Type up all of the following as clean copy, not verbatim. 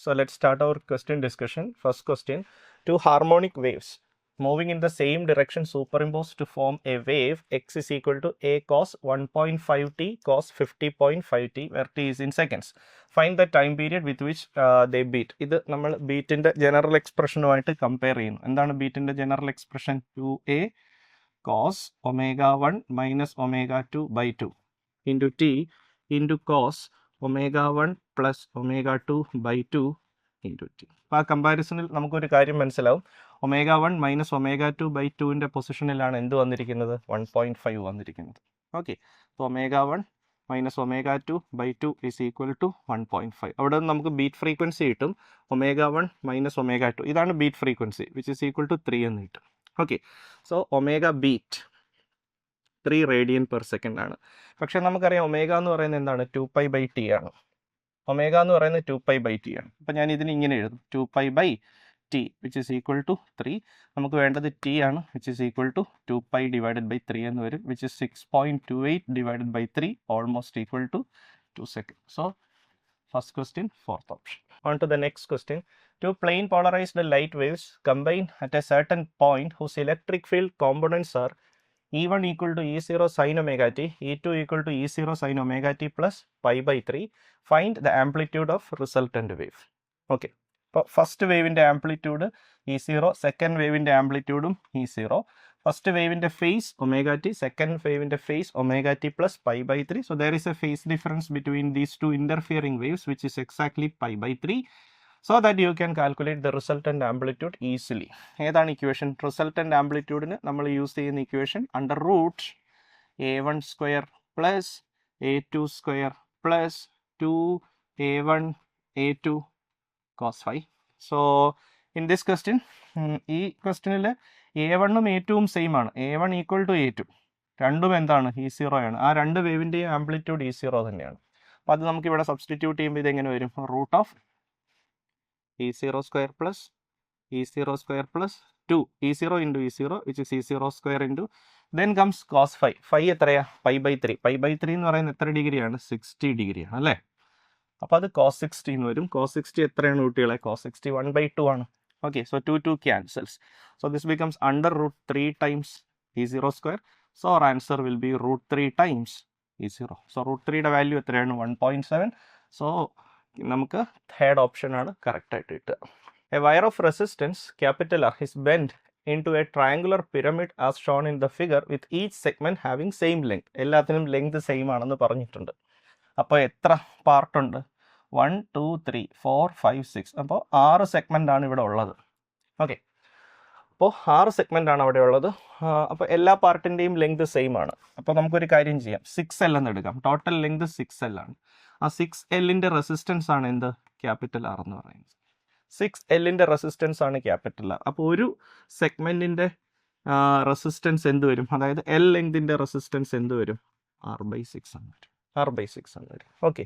So let's start our question discussion. First question, two harmonic waves moving in the same direction superimposed to form a wave x is equal to a cos 1.5t cos 50.5t where t is in seconds. Find the time period with which they beat. ഇത് നമ്മൾ ബീറ്റിന്റെ general എക്സ്പ്രഷനുമായിട്ട് compare ചെയ്യുന്നു. എന്താണ് ബീറ്റിന്റെ general expression? 2a cos omega 1 minus omega 2 by 2 into t into cos omega 1 plus omega 2 by 2 into t. അപ്പോൾ ആ കമ്പാരിസണിൽ നമുക്കൊരു കാര്യം മനസ്സിലാവും. ഒമേഗ 1 മൈനസ് ഒമേഗ 2 ബൈ 2ൻ്റെ പൊസിഷനിലാണ് എന്ത് വന്നിരിക്കുന്നത്? 1.5 വന്നിരിക്കുന്നത്. ഓക്കെ, അപ്പോൾ omega 1 minus omega 2 by 2 is equal to 1.5. അവിടെ നിന്ന് നമുക്ക് ബീറ്റ് ഫ്രീക്വൻസി കിട്ടും. ഒമേഗ 1 മൈനസ് ഒമേഗ 2 ഇതാണ് beat frequency which is equal to 3 എന്ന് കിട്ടും. Okay, so omega beat 3 radian per second ആണ്. പക്ഷേ നമുക്കറിയാം ഒമേഗ എന്ന് പറയുന്നത് എന്താണ്? 2π ബൈ ടി ആണ്. ഒമേഗ എന്ന് പറയുന്നത് 2π ബൈ ടി ആണ്. അപ്പോൾ ഞാൻ ഇതിന് ഇങ്ങനെ എഴുതും, 2π by T which is equal to 3. നമുക്ക് വേണ്ടത് ടി ആണ്, which is equal to 2π divided by 3 എന്ന് വരും, which is 6.28 divided by 3 almost equal to 2 second. So first question, fourth option. On to the next question. Two plane polarized light waves combine at a certain point whose electric field components are E1 equal to E0 sin omega t, E2 equal to E0 sin omega t plus pi by 3. Find the amplitude of resultant wave. Okay, അപ്പോൾ first വേവിൻ്റെ amplitude E0, second വേവിൻ്റെ ആംപ്ലിറ്റ്യൂഡും E0. First വേവിൻ്റെ phase omega T, second വേവിൻ്റെ phase omega T plus pi by 3. So there is a phase difference between these two interfering waves which is exactly pi by 3. So that you can calculate the resultant amplitude easily. ഏതാണ് equation? Resultant ആംപ്ലിറ്റ്യൂഡിന് നമ്മൾ use ചെയ്യുന്ന equation under root a1 square plus a2 square plus 2a1 a2 cos phi. So in this question, ഈ ക്വസ്റ്റ്യനിൽ a1ഉം a2ഉം same ആണ്. a1 equal to a2, രണ്ടും എന്താണ്? E0 ആണ്. ആ രണ്ട് വേവിൻ്റെയും ആംപ്ലിറ്റ്യൂഡ് E0 തന്നെയാണ്. അപ്പോൾ അത് നമുക്ക് ഇവിടെ സബ്സ്റ്റിറ്റ്യൂട്ട് ചെയ്യുമ്പോൾ ഇതെങ്ങനെ വരും? Root of E0 square plus E0 square plus 2 E0 into E0 which is E0 square into then comes cos phi. Phi എത്രയാ? Pi by 3. പൈ ബൈ 3 എന്ന് പറയുന്നത് എത്ര ഡിഗ്രിയാണ്? 60 ഡിഗ്രിയാണ് അല്ലേ? അപ്പോൾ അത് cos 60 എന്ന് വരും. cos 60 എത്രയാണ് കുട്ടികളെ? cos 60 1/2 ആണ്. Okay, so 2 cancels. So this becomes under root 3 times E0 square. So our answer will be root 3 times E0. So root 3യുടെ വാല്യൂ എത്രയാണ്? 1.7. സോ നമുക്ക് തേർഡ് ഓപ്ഷൻ ആണ് കറക്റ്റ് ആയിട്ട് കിട്ടുക. A wire of resistance capital R is bend into a triangular pyramid as shown in the figure with each segment having same length. എല്ലാത്തിനും length same ആണെന്ന് പറഞ്ഞിട്ടുണ്ട്. അപ്പോൾ എത്ര പാർട്ടുണ്ട്? 1 2 3 4 5 6. അപ്പോൾ 6 സെഗ്മെന്റ് ആണ് ഇവിടെ ഉള്ളത്. ഓക്കെ, അപ്പോൾ 6 സെഗ്മെന്റ് ആണ് അവിടെ ഉള്ളത്. അപ്പോൾ എല്ലാ പാർട്ടിൻ്റെയും ലെങ്ത് സെയിം ആണ്. അപ്പോൾ നമുക്കൊരു കാര്യം ചെയ്യാം, 6L എന്ന് എടുക്കാം. ടോട്ടൽ ലെങ്ത് 6L ആണ്. ആ 6Lൻ്റെ റെസിസ്റ്റൻസ് ആണ് എന്ത്? ക്യാപിറ്റൽ ആർ എന്ന് പറയുന്നത്. 6Lൻ്റെ റെസിസ്റ്റൻസ് ആണ് ക്യാപിറ്റൽ ആർ. അപ്പോൾ ഒരു സെഗ്മെൻറ്റിൻ്റെ റെസിസ്റ്റൻസ് എന്ത് വരും? അതായത് L ലെങ്തിൻ്റെ റെസിസ്റ്റൻസ് എന്ത് വരും? R/6 എന്ന് വരും. R/6 എന്ന് വരും. ഓക്കെ,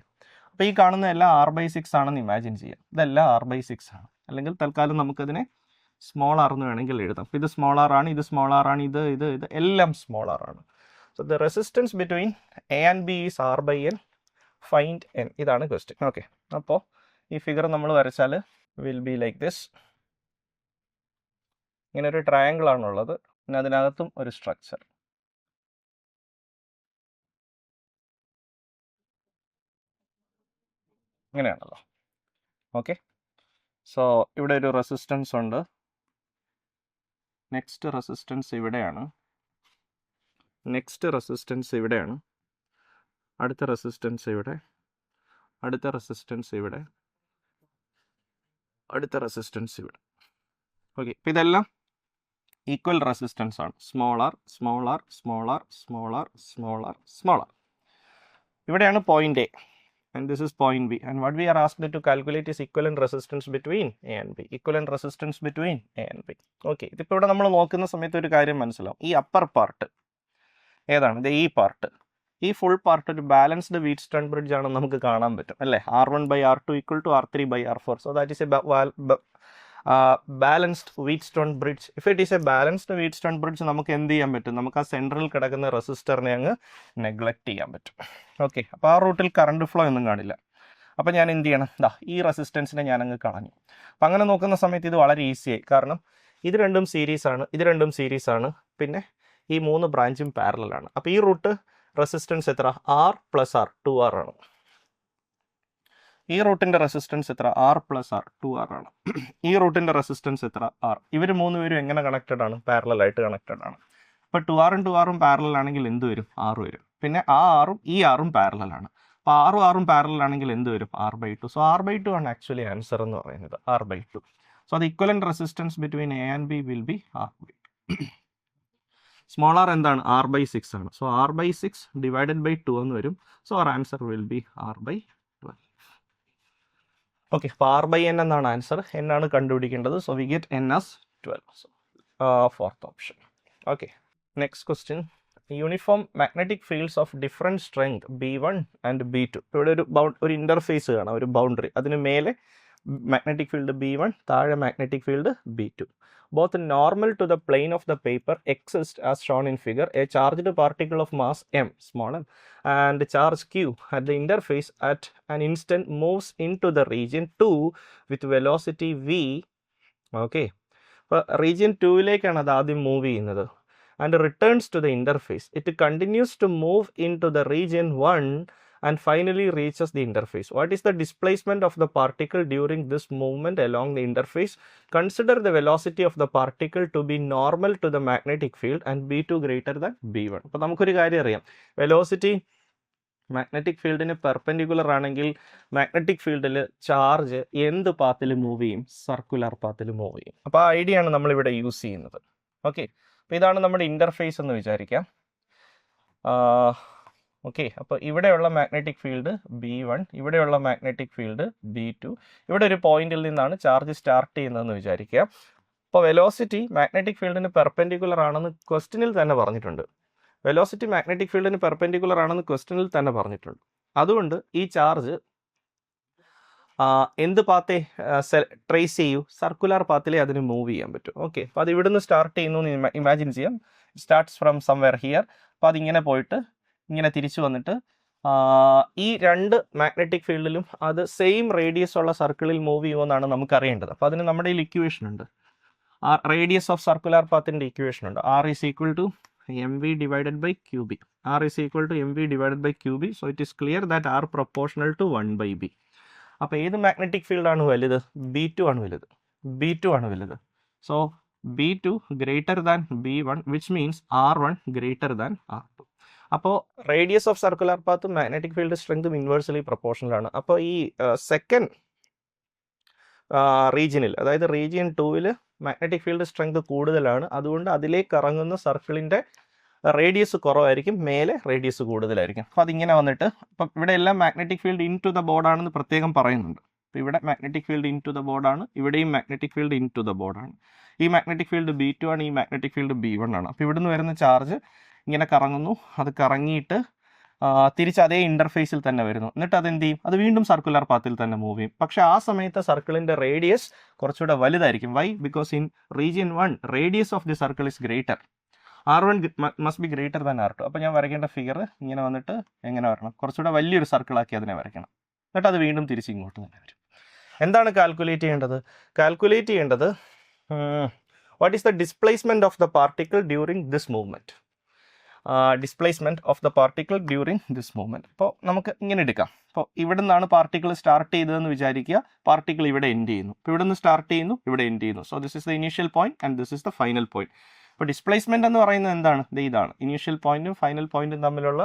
അപ്പോൾ ഈ കാണുന്ന എല്ലാം R/6 ആണെന്ന് ഇമാജിൻ ചെയ്യാം. ഇതെല്ലാം R/6 ആണ്. അല്ലെങ്കിൽ തൽക്കാലം നമുക്കതിനെ സ്മോൾ ആർ എന്ന് വേണമെങ്കിൽ എഴുതാം. അപ്പോൾ ഇത് സ്മോൾ ആർ ആണ്, ഇത് സ്മോൾ ആർ ആണ്, ഇത് എല്ലാം സ്മോൾ ആർ ആണ്. So the resistance between A and B is R/N. Find n. ഇതാണ് ക്വസ്റ്റ്യൻ. ഓക്കെ, അപ്പോൾ ഈ ഫിഗർ നമ്മൾ വരച്ചാൽ വിൽ ബി ലൈക്ക് ദിസ്. ഇങ്ങനെ ഒരു ട്രയാങ്കിൾ ആണുള്ളത്, പിന്നെ അതിനകത്തും ഒരു സ്ട്രക്ചർ. ഇങ്ങനെയാണല്ലോ. ഓക്കെ, സോ ഇവിടെ ഒരു റെസിസ്റ്റൻസ് ഉണ്ട്. നെക്സ്റ്റ് റെസിസ്റ്റൻസ് ഇവിടെയാണ്. നെക്സ്റ്റ് റെസിസ്റ്റൻസ് ഇവിടെയാണ്. അടുത്ത റെസിസ്റ്റൻസ് ഇവിടെ, അടുത്ത റെസിസ്റ്റൻസ് ഇവിടെ, അടുത്ത റെസിസ്റ്റൻസ് ഇവിടെ. ഓക്കെ, അപ്പോൾ ഇതെല്ലാം ഈക്വൽ റെസിസ്റ്റൻസ് ആണ്. Small r small r small r small r small r small r. ഇവിടെയാണ് point A and this is point B, and what we are asked to calculate is equivalent resistance between A and B. Equivalent resistance between A and B. Okay, ഇതിപ്പോൾ ഇവിടെ നമ്മൾ നോക്കുന്ന സമയത്ത് ഒരു കാര്യം മനസ്സിലാവും. ഈ അപ്പർ പാർട്ട് ഏതാണ്? ഇത് ഈ പാർട്ട്. ഈ ഫുൾ പാർട്ട് ഒരു ബാലൻസ്ഡ് വീറ്റ്സ്റ്റോൺ ബ്രിഡ്ജ് ആണെന്ന് നമുക്ക് കാണാൻ പറ്റും അല്ലേ? R1/R2 equal to R3/R4. So that is a balanced Wheatstone bridge. If it is a balanced Wheatstone bridge നമുക്ക് എന്ത് ചെയ്യാൻ പറ്റും? നമുക്ക് ആ സെൻട്രൽ കിടക്കുന്ന റെസിസ്റ്ററിനെ അങ്ങ് നെഗ്ലക്റ്റ് ചെയ്യാൻ പറ്റും. ഓക്കെ, അപ്പോൾ ആ റൂട്ടിൽ കറണ്ട് ഫ്ലോ ഒന്നും കാണില്ല. അപ്പോൾ ഞാൻ എന്ത് ചെയ്യണം, ഈ റെസിസ്റ്റൻസിനെ ഞാനങ്ങ് കളഞ്ഞു. അപ്പം അങ്ങനെ നോക്കുന്ന സമയത്ത് ഇത് വളരെ ഈസിയായി, കാരണം ഇത് രണ്ടും സീരീസാണ്, പിന്നെ ഈ 3 ബ്രാഞ്ചും പാരലലാണ്. അപ്പോൾ ഈ റൂട്ട് റെസിസ്റ്റൻസ് എത്ര, R + R 2R ആണ്. ഈ റൂട്ടിൻ്റെ റെസിസ്റ്റൻസ് എത്ര, R + R 2R ആണ്. ഈ റൂട്ടിൻ്റെ റെസിസ്റ്റൻസ് എത്ര, R. ഇവർ 3 പേരും എങ്ങനെ കണക്റ്റഡ് ആണ്, പാരലലായിട്ട് കണക്റ്റഡ് ആണ്. അപ്പോൾ 2R ഉം 2R ഉം പാരലൽ ആണെങ്കിൽ എന്ത് വരും, R വരും. പിന്നെ ആ ആറും ഈ ആറും പാരലലാണ്. അപ്പോൾ ആറും പാരലലാണെങ്കിൽ എന്ത് വരും, R/2. സോ R/2 ആണ് ആക്ച്വലി ആൻസർ എന്ന് പറയുന്നത്, R/2. So the equivalent resistance between A and B will be R/2. Small r എന്താണ്, R/6 ആണ്. സോ R/6 / 2 എന്ന് വരും. So our answer will be R/12. Okay, അപ്പോൾ R/n എന്നാണ് ആൻസർ, n ആണ് കണ്ടുപിടിക്കേണ്ടത്. So we get n as 12. So fourth option. Okay, next question. Uniform magnetic fields of different strength B1 and B2. ഇവിടെ ഒരു interface കാണാം, ഒരു boundary. അതിന് മേലെ മാഗ്നറ്റിക് ഫീൽഡ് B1, താഴെ magnetic field B2. Both normal to the plane of the paper exist as shown in figure. A charged particle of mass m, small m, and charge q at the interface at an instant moves into the region 2 with velocity v. Okay, അപ്പോൾ region 2ലേക്കാണ് അത് ആദ്യം move ചെയ്യുന്നത്, and returns to the interface. It continues to move into the region 1 and finally reaches the interface. What is the displacement of the particle during this movement along the interface? Consider the velocity of the particle to be normal to the magnetic field and B2 greater than B1. അപ്പോൾ നമുക്കൊരു കാര്യം അറിയാം, velocity magnetic ഫീൽഡിന് perpendicular ആണെങ്കിൽ magnetic ഫീൽഡിൽ charge എന്ത് പാത്തിൽ move ചെയ്യും, circular പാത്തിൽ move ചെയ്യും. അപ്പോൾ ആ ഐഡിയ ആണ് നമ്മളിവിടെ യൂസ് ചെയ്യുന്നത്. ഓക്കെ, അപ്പോൾ ഇതാണ് നമ്മുടെ ഇൻ്റർഫേസ് എന്ന് വിചാരിക്കാം. ഓക്കെ, അപ്പോൾ ഇവിടെയുള്ള മാഗ്നറ്റിക് ഫീൽഡ് B1, ഇവിടെയുള്ള മാഗ്നറ്റിക് ഫീൽഡ് B2. ഇവിടെ ഒരു പോയിന്റിൽ നിന്നാണ് ചാർജ് സ്റ്റാർട്ട് ചെയ്യുന്നതെന്ന് വിചാരിക്കുക. അപ്പോൾ വെലോസിറ്റി മാഗ്നറ്റിക് ഫീൽഡിന് പെർപെൻഡിക്കുലർ ആണെന്ന് ക്വസ്റ്റ്യനിൽ തന്നെ പറഞ്ഞിട്ടുണ്ട്. വെലോസിറ്റി മാഗ്നറ്റിക് ഫീൽഡിന് പെർപെൻഡിക്കുലർ ആണെന്ന് ക്വസ്റ്റ്യനിൽ തന്നെ പറഞ്ഞിട്ടുണ്ട്. അതുകൊണ്ട് ഈ ചാർജ് എന്ത് പാത്തേ ട്രേസ് ചെയ്യൂ, സർക്കുലർ പാത്തിലേ അതിന് മൂവ് ചെയ്യാൻ പറ്റും. ഓക്കെ, അപ്പോൾ അത് ഇവിടുന്ന് സ്റ്റാർട്ട് ചെയ്യുന്നു എന്ന് ഇമാജിൻ ചെയ്യാം. Starts from somewhere here. അപ്പോൾ അതിങ്ങനെ പോയിട്ട് ഇങ്ങനെ തിരിച്ചു വന്നിട്ട് ഈ രണ്ട് മാഗ്നറ്റിക് ഫീൽഡിലും അത് സെയിം റേഡിയസ് ഉള്ള സർക്കിളിൽ മൂവ് ചെയ്യുമെന്നാണ് നമുക്ക് അറിയേണ്ടത്. അപ്പോൾ അതിന് നമ്മുടെ കയ്യിൽ ഇക്വേഷൻ ഉണ്ട്, റേഡിയസ് ഓഫ് സർക്കുലർ പാത്തിൻ്റെ ഇക്വേഷൻ ഉണ്ട്. R is equal to mv divided by qb. R is equal to mv divided by qb. So it is clear that R proportional to 1/b. അപ്പോൾ ഏത് മാഗ്നറ്റിക് ഫീൽഡാണ് വലുത്, B2 ആണ് വലുത്. B2 ആണ് വലുത്. So B2 greater than B1, which means R1 greater than R2. അപ്പോൾ radius of circular പാത്തും മാഗ്നറ്റിക് ഫീൽഡ് സ്ട്രെങ്തും ഇൻവേഴ്സലി പ്രൊപ്പോർഷണൽ ആണ്. അപ്പോൾ ഈ സെക്കൻഡ് റീജിയനിൽ, അതായത് റീജിയൻ 2ൽ മാഗ്നറ്റിക് ഫീൽഡ് സ്ട്രെങ്ത് കൂടുതലാണ്. അതുകൊണ്ട് അതിലേക്ക് ഇറങ്ങുന്ന സർക്കിളിൻ്റെ റേഡിയസ് കുറവായിരിക്കും, മേലെ റേഡിയസ് കൂടുതലായിരിക്കും. അപ്പോൾ അതിങ്ങനെ വന്നിട്ട്, അപ്പം ഇവിടെ എല്ലാം magnetic field into the ബോർഡാണെന്ന് പ്രത്യേകം പറയുന്നുണ്ട്. അപ്പോൾ ഇവിടെ magnetic field into the ബോർഡാണ്, ഇവിടെയും magnetic field into the ബോർഡാണ്. ഈ മാഗ്നറ്റിക് ഫീൽഡ് B2 ആണ്, ഈ മാഗ്നറ്റിക് ഫീൽഡ് B1 ആണ്. അപ്പോൾ ഇവിടുന്ന് വരുന്ന ചാർജ് ഇങ്ങനെ കറങ്ങുന്നു, അത് കറങ്ങിയിട്ട് തിരിച്ച് അതേ ഇൻ്റർഫേസിൽ തന്നെ വരുന്നു. എന്നിട്ട് അതെന്ത് ചെയ്യും, അത് വീണ്ടും സർക്കുലർ പാത്തിൽ തന്നെ മൂവ് ചെയ്യും. പക്ഷേ ആ സമയത്ത് സർക്കിളിൻ്റെ റേഡിയസ് കുറച്ചുകൂടെ വലുതായിരിക്കും. Why? Because in region 1 radius of the circle is greater. R1 must be greater than R2. അപ്പോൾ ഞാൻ വരയ്ക്കേണ്ട ഫിഗർ ഇങ്ങനെ വന്നിട്ട് എങ്ങനെ വരണം, കുറച്ചുകൂടെ വലിയൊരു സർക്കിളാക്കി അതിനെ വരയ്ക്കണം. എന്നിട്ട് അത് വീണ്ടും തിരിച്ച് ഇങ്ങോട്ട് തന്നെ വരും. എന്താണ് കാൽക്കുലേറ്റ് ചെയ്യേണ്ടത്? കാൽക്കുലേറ്റ് ചെയ്യേണ്ടത് what is the displacement of the particle during this movement. Displacement of the particle during this movement. അപ്പോൾ നമുക്ക് ഇങ്ങനെ എടുക്കാം. അപ്പോൾ ഇവിടെ നിന്നാണ് പാർട്ടിക്കിൾ സ്റ്റാർട്ട് ചെയ്തതെന്ന് വിചാരിക്കുക. പാർട്ടിക്കിൾ ഇവിടെ എൻഡ് ചെയ്യുന്നു. അപ്പോൾ ഇവിടെ നിന്ന് സ്റ്റാർട്ട് ചെയ്യുന്നു, ഇവിടെ എൻഡ് ചെയ്യുന്നു. So this is the initial point and this is the final point. അപ്പോൾ ഡിസ്പ്ലേസ്മെൻറ്റ് എന്ന് പറയുന്നത് എന്താണ്? ഇതാണ് ഇനീഷ്യൽ പോയിന്റും ഫൈനൽ പോയിന്റും തമ്മിലുള്ള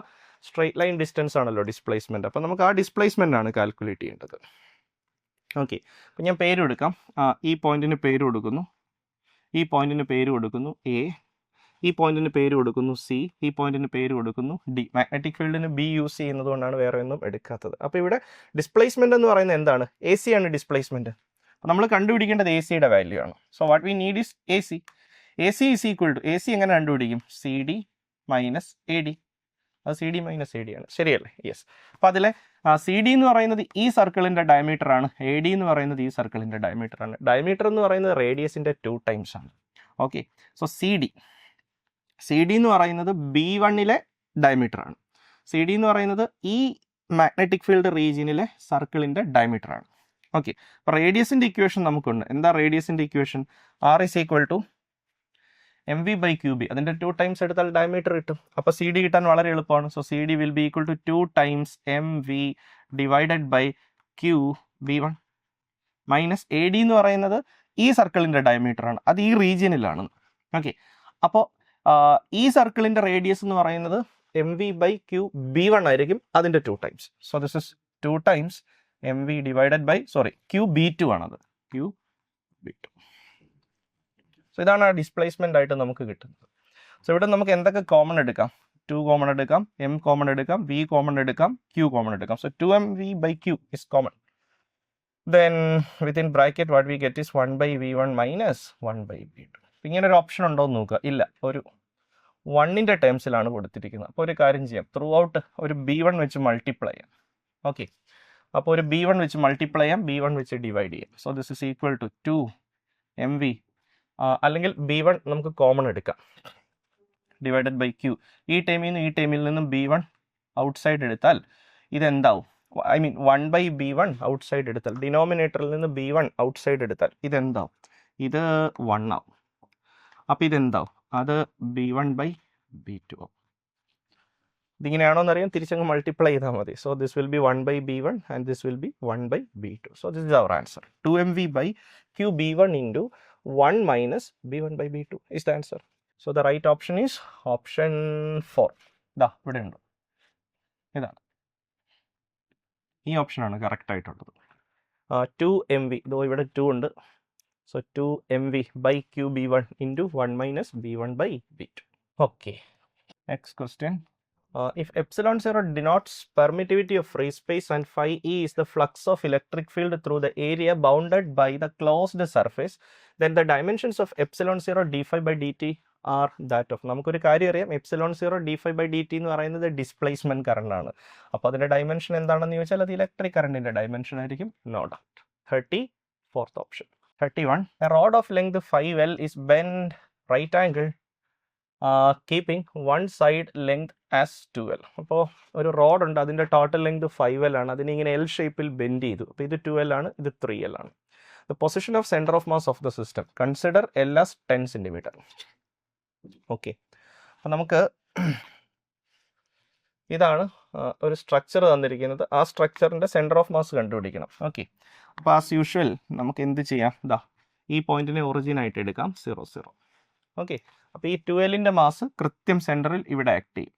സ്ട്രെയിറ്റ് ലൈൻ ഡിസ്റ്റൻസ് ആണല്ലോ ഡിസ്പ്ലേസ്മെൻറ്റ്. അപ്പോൾ നമുക്ക് ആ ഡിസ്പ്ലേസ്മെൻ്റ് ആണ് കാൽക്കുലേറ്റ് ചെയ്യേണ്ടത്. ഓക്കെ, അപ്പോൾ ഞാൻ പേര് കൊടുക്കാം. ഈ പോയിന്റിന് പേര് കൊടുക്കുന്നു, ഈ പോയിന്റിന് പേര് കൊടുക്കുന്നു A, ഈ പോയിന്റിന് പേര് കൊടുക്കുന്നു C, ഈ പോയിന്റിന് പേര് കൊടുക്കുന്നു D. മാഗ്നറ്റിക് ഫീൽഡിന് B യൂസ് ചെയ്യുന്നത് കൊണ്ടാണ് വേറെ ഒന്നും എടുക്കാത്തത്. അപ്പോൾ ഇവിടെ ഡിസ്പ്ലേസ്മെൻ്റ് എന്ന് പറയുന്നത് എന്താണ്? AC ആണ് ഡിസ്പ്ലേസ്മെൻറ്റ്. അപ്പോൾ നമ്മൾ കണ്ടുപിടിക്കേണ്ടത് AC-യുടെ വാല്യൂ ആണ്. So what we need is AC. AC is equal to, AC എങ്ങനെ കണ്ടുപിടിക്കും? CD minus AD. അത് CD മൈനസ് AD ആണ്, ശരിയല്ലേ? യെസ്. അപ്പോൾ അതിലെ CD എന്ന് പറയുന്നത് ഈ സർക്കിളിൻ്റെ ഡയമീറ്റർ ആണ്, AD എന്ന് പറയുന്നത് ഈ സർക്കിളിൻ്റെ ഡയമീറ്റർ ആണ്. ഡയമീറ്റർ എന്ന് പറയുന്നത് റേഡിയസിൻ്റെ 2 ടൈംസ് ആണ്. ഓക്കെ, സോ CD എന്ന് പറയുന്നത് B1-ലെ ഡയമീറ്റർ ആണ്. CD എന്ന് പറയുന്നത് ഈ മാഗ്നറ്റിക് ഫീൽഡ് റീജിയനിലെ സർക്കിളിൻ്റെ ഡയമീറ്റർ ആണ്. ഓക്കെ, അപ്പോൾ റേഡിയസിൻ്റെ ഇക്വേഷൻ നമുക്കുണ്ട്. എന്താ റേഡിയസിൻ്റെ equation? R is equal to M V by Q B. അതിൻ്റെ 2 ടൈംസ് എടുത്താൽ ഡയമീറ്റർ കിട്ടും. അപ്പോൾ സി ഡി കിട്ടാൻ വളരെ എളുപ്പമാണ്. So C D will be equal to 2 times M V divided by Q B one minus A D എന്ന് പറയുന്നത് ഈ സർക്കിളിൻ്റെ ഡയമീറ്റർ ആണ്, അത് ഈ റീജിയനിലാണ്. ഓക്കെ, അപ്പോൾ ഈ സർക്കിളിൻ്റെ റേഡിയസ് എന്ന് പറയുന്നത് M V by Q B one ആയിരിക്കും, അതിൻ്റെ 2 times. So this is 2 times M V divided by Q B two ആണത്, ക്യൂ ബി ടു. സോ ഇതാണ് ആ ഡിസ്പ്ലേസ്മെൻ്റ് ആയിട്ട് നമുക്ക് കിട്ടുന്നത്. സോ ഇവിടെ നമുക്ക് എന്തൊക്കെ കോമൺ എടുക്കാം? 2 കോമൺ എടുക്കാം, എം കോമൺ എടുക്കാം, വി കോമൺ എടുക്കാം, ക്യൂ കോമൺ എടുക്കാം. So 2mv by q is common. Then within bracket what we get is 1 by v1 minus 1 by v2. ഇങ്ങനെ ഒരു ഓപ്ഷൻ ഉണ്ടോ എന്ന് നോക്കുക. ഇല്ല, ഒരു 1ൻ്റെ ടേംസിലാണ് കൊടുത്തിരിക്കുന്നത്. അപ്പോൾ ഒരു കാര്യം ചെയ്യാം, ത്രൂ ഔട്ട് ഒരു b1 വെച്ച് മൾട്ടിപ്ലൈ ചെയ്യാം. ഓക്കെ, അപ്പോൾ ഒരു b1 വെച്ച് മൾട്ടിപ്ലൈ ചെയ്യാം, b1 വെച്ച് ഡിവൈഡ് ചെയ്യാം. So this is equal to 2mv, അല്ലെങ്കിൽ b1 നമുക്ക് കോമൺ എടുക്കാം, ഡിവൈഡഡ് ബൈ ക്യൂ. ഈ ടൈമിൽ നിന്നും b1 ഔട്ട്സൈഡ് എടുത്താൽ ഇതെന്താവും? I mean 1 by b1 outside എടുത്താൽ, ഡിനോമിനേറ്ററിൽ നിന്ന് b1 ഔട്ട്സൈഡ് എടുത്താൽ ഇതെന്താവും? ഇത് 1 ആവും. അപ്പോൾ ഇതെന്താവും? അത് b1 by b2 ആവും. ഇതിങ്ങനെയാണോ എന്നറിയാം, തിരിച്ചങ്ങ് മൾട്ടിപ്ലൈ ചെയ്താൽ മതി. So this will be 1 by b1 and this will be 1 by b2. So this is our answer. 2mv by q b1 into 1 minus b1 by b2 is the answer. So the right option is option 4. ദാ ഇവിടെ ഉണ്ട്, ഇതാണ് ഈ ഓപ്ഷനാണ് correct ആയിട്ടുള്ളത്. 2mv, ഇതോ ഇവിടെ 2 ഉണ്ട്. So 2mv by q b1 into 1 minus b1 by b2. Okay, next question. If epsilon 0 denotes permittivity of free space and phi e is the flux of electric field through the area bounded by the closed surface, then the dimensions of epsilon 0 d phi by dt are that of. നമുക്കൊരു കാര്യം അറിയാം, epsilon 0 d phi by dt എന്ന് പറയുന്നത് displacement current ആണ്. അപ്പോൾ അതിന്റെ dimension എന്താണെന്ന് ചോദിച്ചാൽ അത് ഇലക്ട്രിക് കറണ്ടിന്റെ ഡയമെൻഷൻ ആയിരിക്കും. No doubt. 34th option. 31. A rod of length 5L is bent right angle keeping one side length as 2L. അപ്പോൾ ഒരു റോഡ് ഉണ്ട്, അതിൻ്റെ ടോട്ടൽ ലെങ്ത് 5L ആണ്, അതിനെ ഇങ്ങനെ എൽ ഷേപ്പിൽ ബെൻഡ് ചെയ്തു. അപ്പോൾ ഇത് 2L ആണ്, ഇത് 3L ആണ്. The position of centre of mass of the system consider L as 10 cm. Okay, അപ്പം നമുക്ക് ഇതാണ് ഒരു സ്ട്രക്ചർ തന്നിരിക്കുന്നത്. ആ സ്ട്രക്ചറിൻ്റെ സെൻറ്റർ ഓഫ് മാസ് കണ്ടുപിടിക്കണം. ഓക്കെ, അപ്പോൾ ആസ് യൂഷ്വൽ നമുക്ക് എന്ത് ചെയ്യാം? ദാ ഈ പോയിന്റിനെ ഒറിജിൻ ആയിട്ട് എടുക്കാം, 0 0. ഓക്കെ, അപ്പോൾ ഈ 2Lൻ്റെ മാസ് കൃത്യം സെൻറ്ററിൽ ഇവിടെ ആക്ട് ചെയ്യും,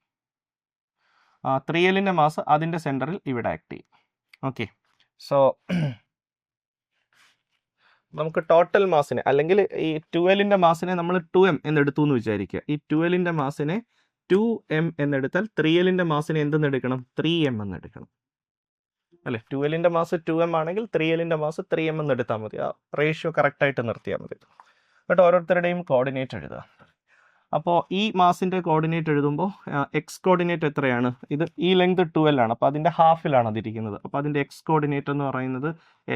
3Lൻ്റെ മാസ് അതിൻ്റെ സെൻറ്ററിൽ ഇവിടെ ആക്ട് ചെയ്യും. ഓക്കെ, സോ നമുക്ക് ടോട്ടൽ മാസിനെ, അല്ലെങ്കിൽ ഈ 2Lൻ്റെ മാസിനെ നമ്മൾ 2m എന്നെടുത്തു എന്ന് വിചാരിക്കുക. ഈ 2Lൻ്റെ മാസിനെ 2m എന്നെടുത്താൽ 3Lൻ്റെ മാസിനെ എന്തെന്ന് എടുക്കണം? 3m എന്നെടുക്കണം അല്ലേ? 2Lൻ്റെ മാസ് 2m ആണെങ്കിൽ 3Lൻ്റെ മാസ് 3m എന്നെടുത്താൽ മതി. ആ റേഷ്യോ കറക്റ്റായിട്ട് നിർത്തിയാൽ മതി. എന്നിട്ട് ഓരോരുത്തരുടെയും കോർഡിനേറ്റ് എഴുതുക. അപ്പോൾ ഈ മാസിൻ്റെ കോർഡിനേറ്റ് എഴുതുമ്പോൾ എക്സ് കോർഡിനേറ്റ് എത്രയാണ്? ഇത് ഈ ലെങ്ത് 2L ആണ്, അപ്പോൾ അതിൻ്റെ ഹാഫിലാണ് അതിരിക്കുന്നത്. അപ്പോൾ അതിൻ്റെ എക്സ് കോർഡിനേറ്റ് എന്ന് പറയുന്നത്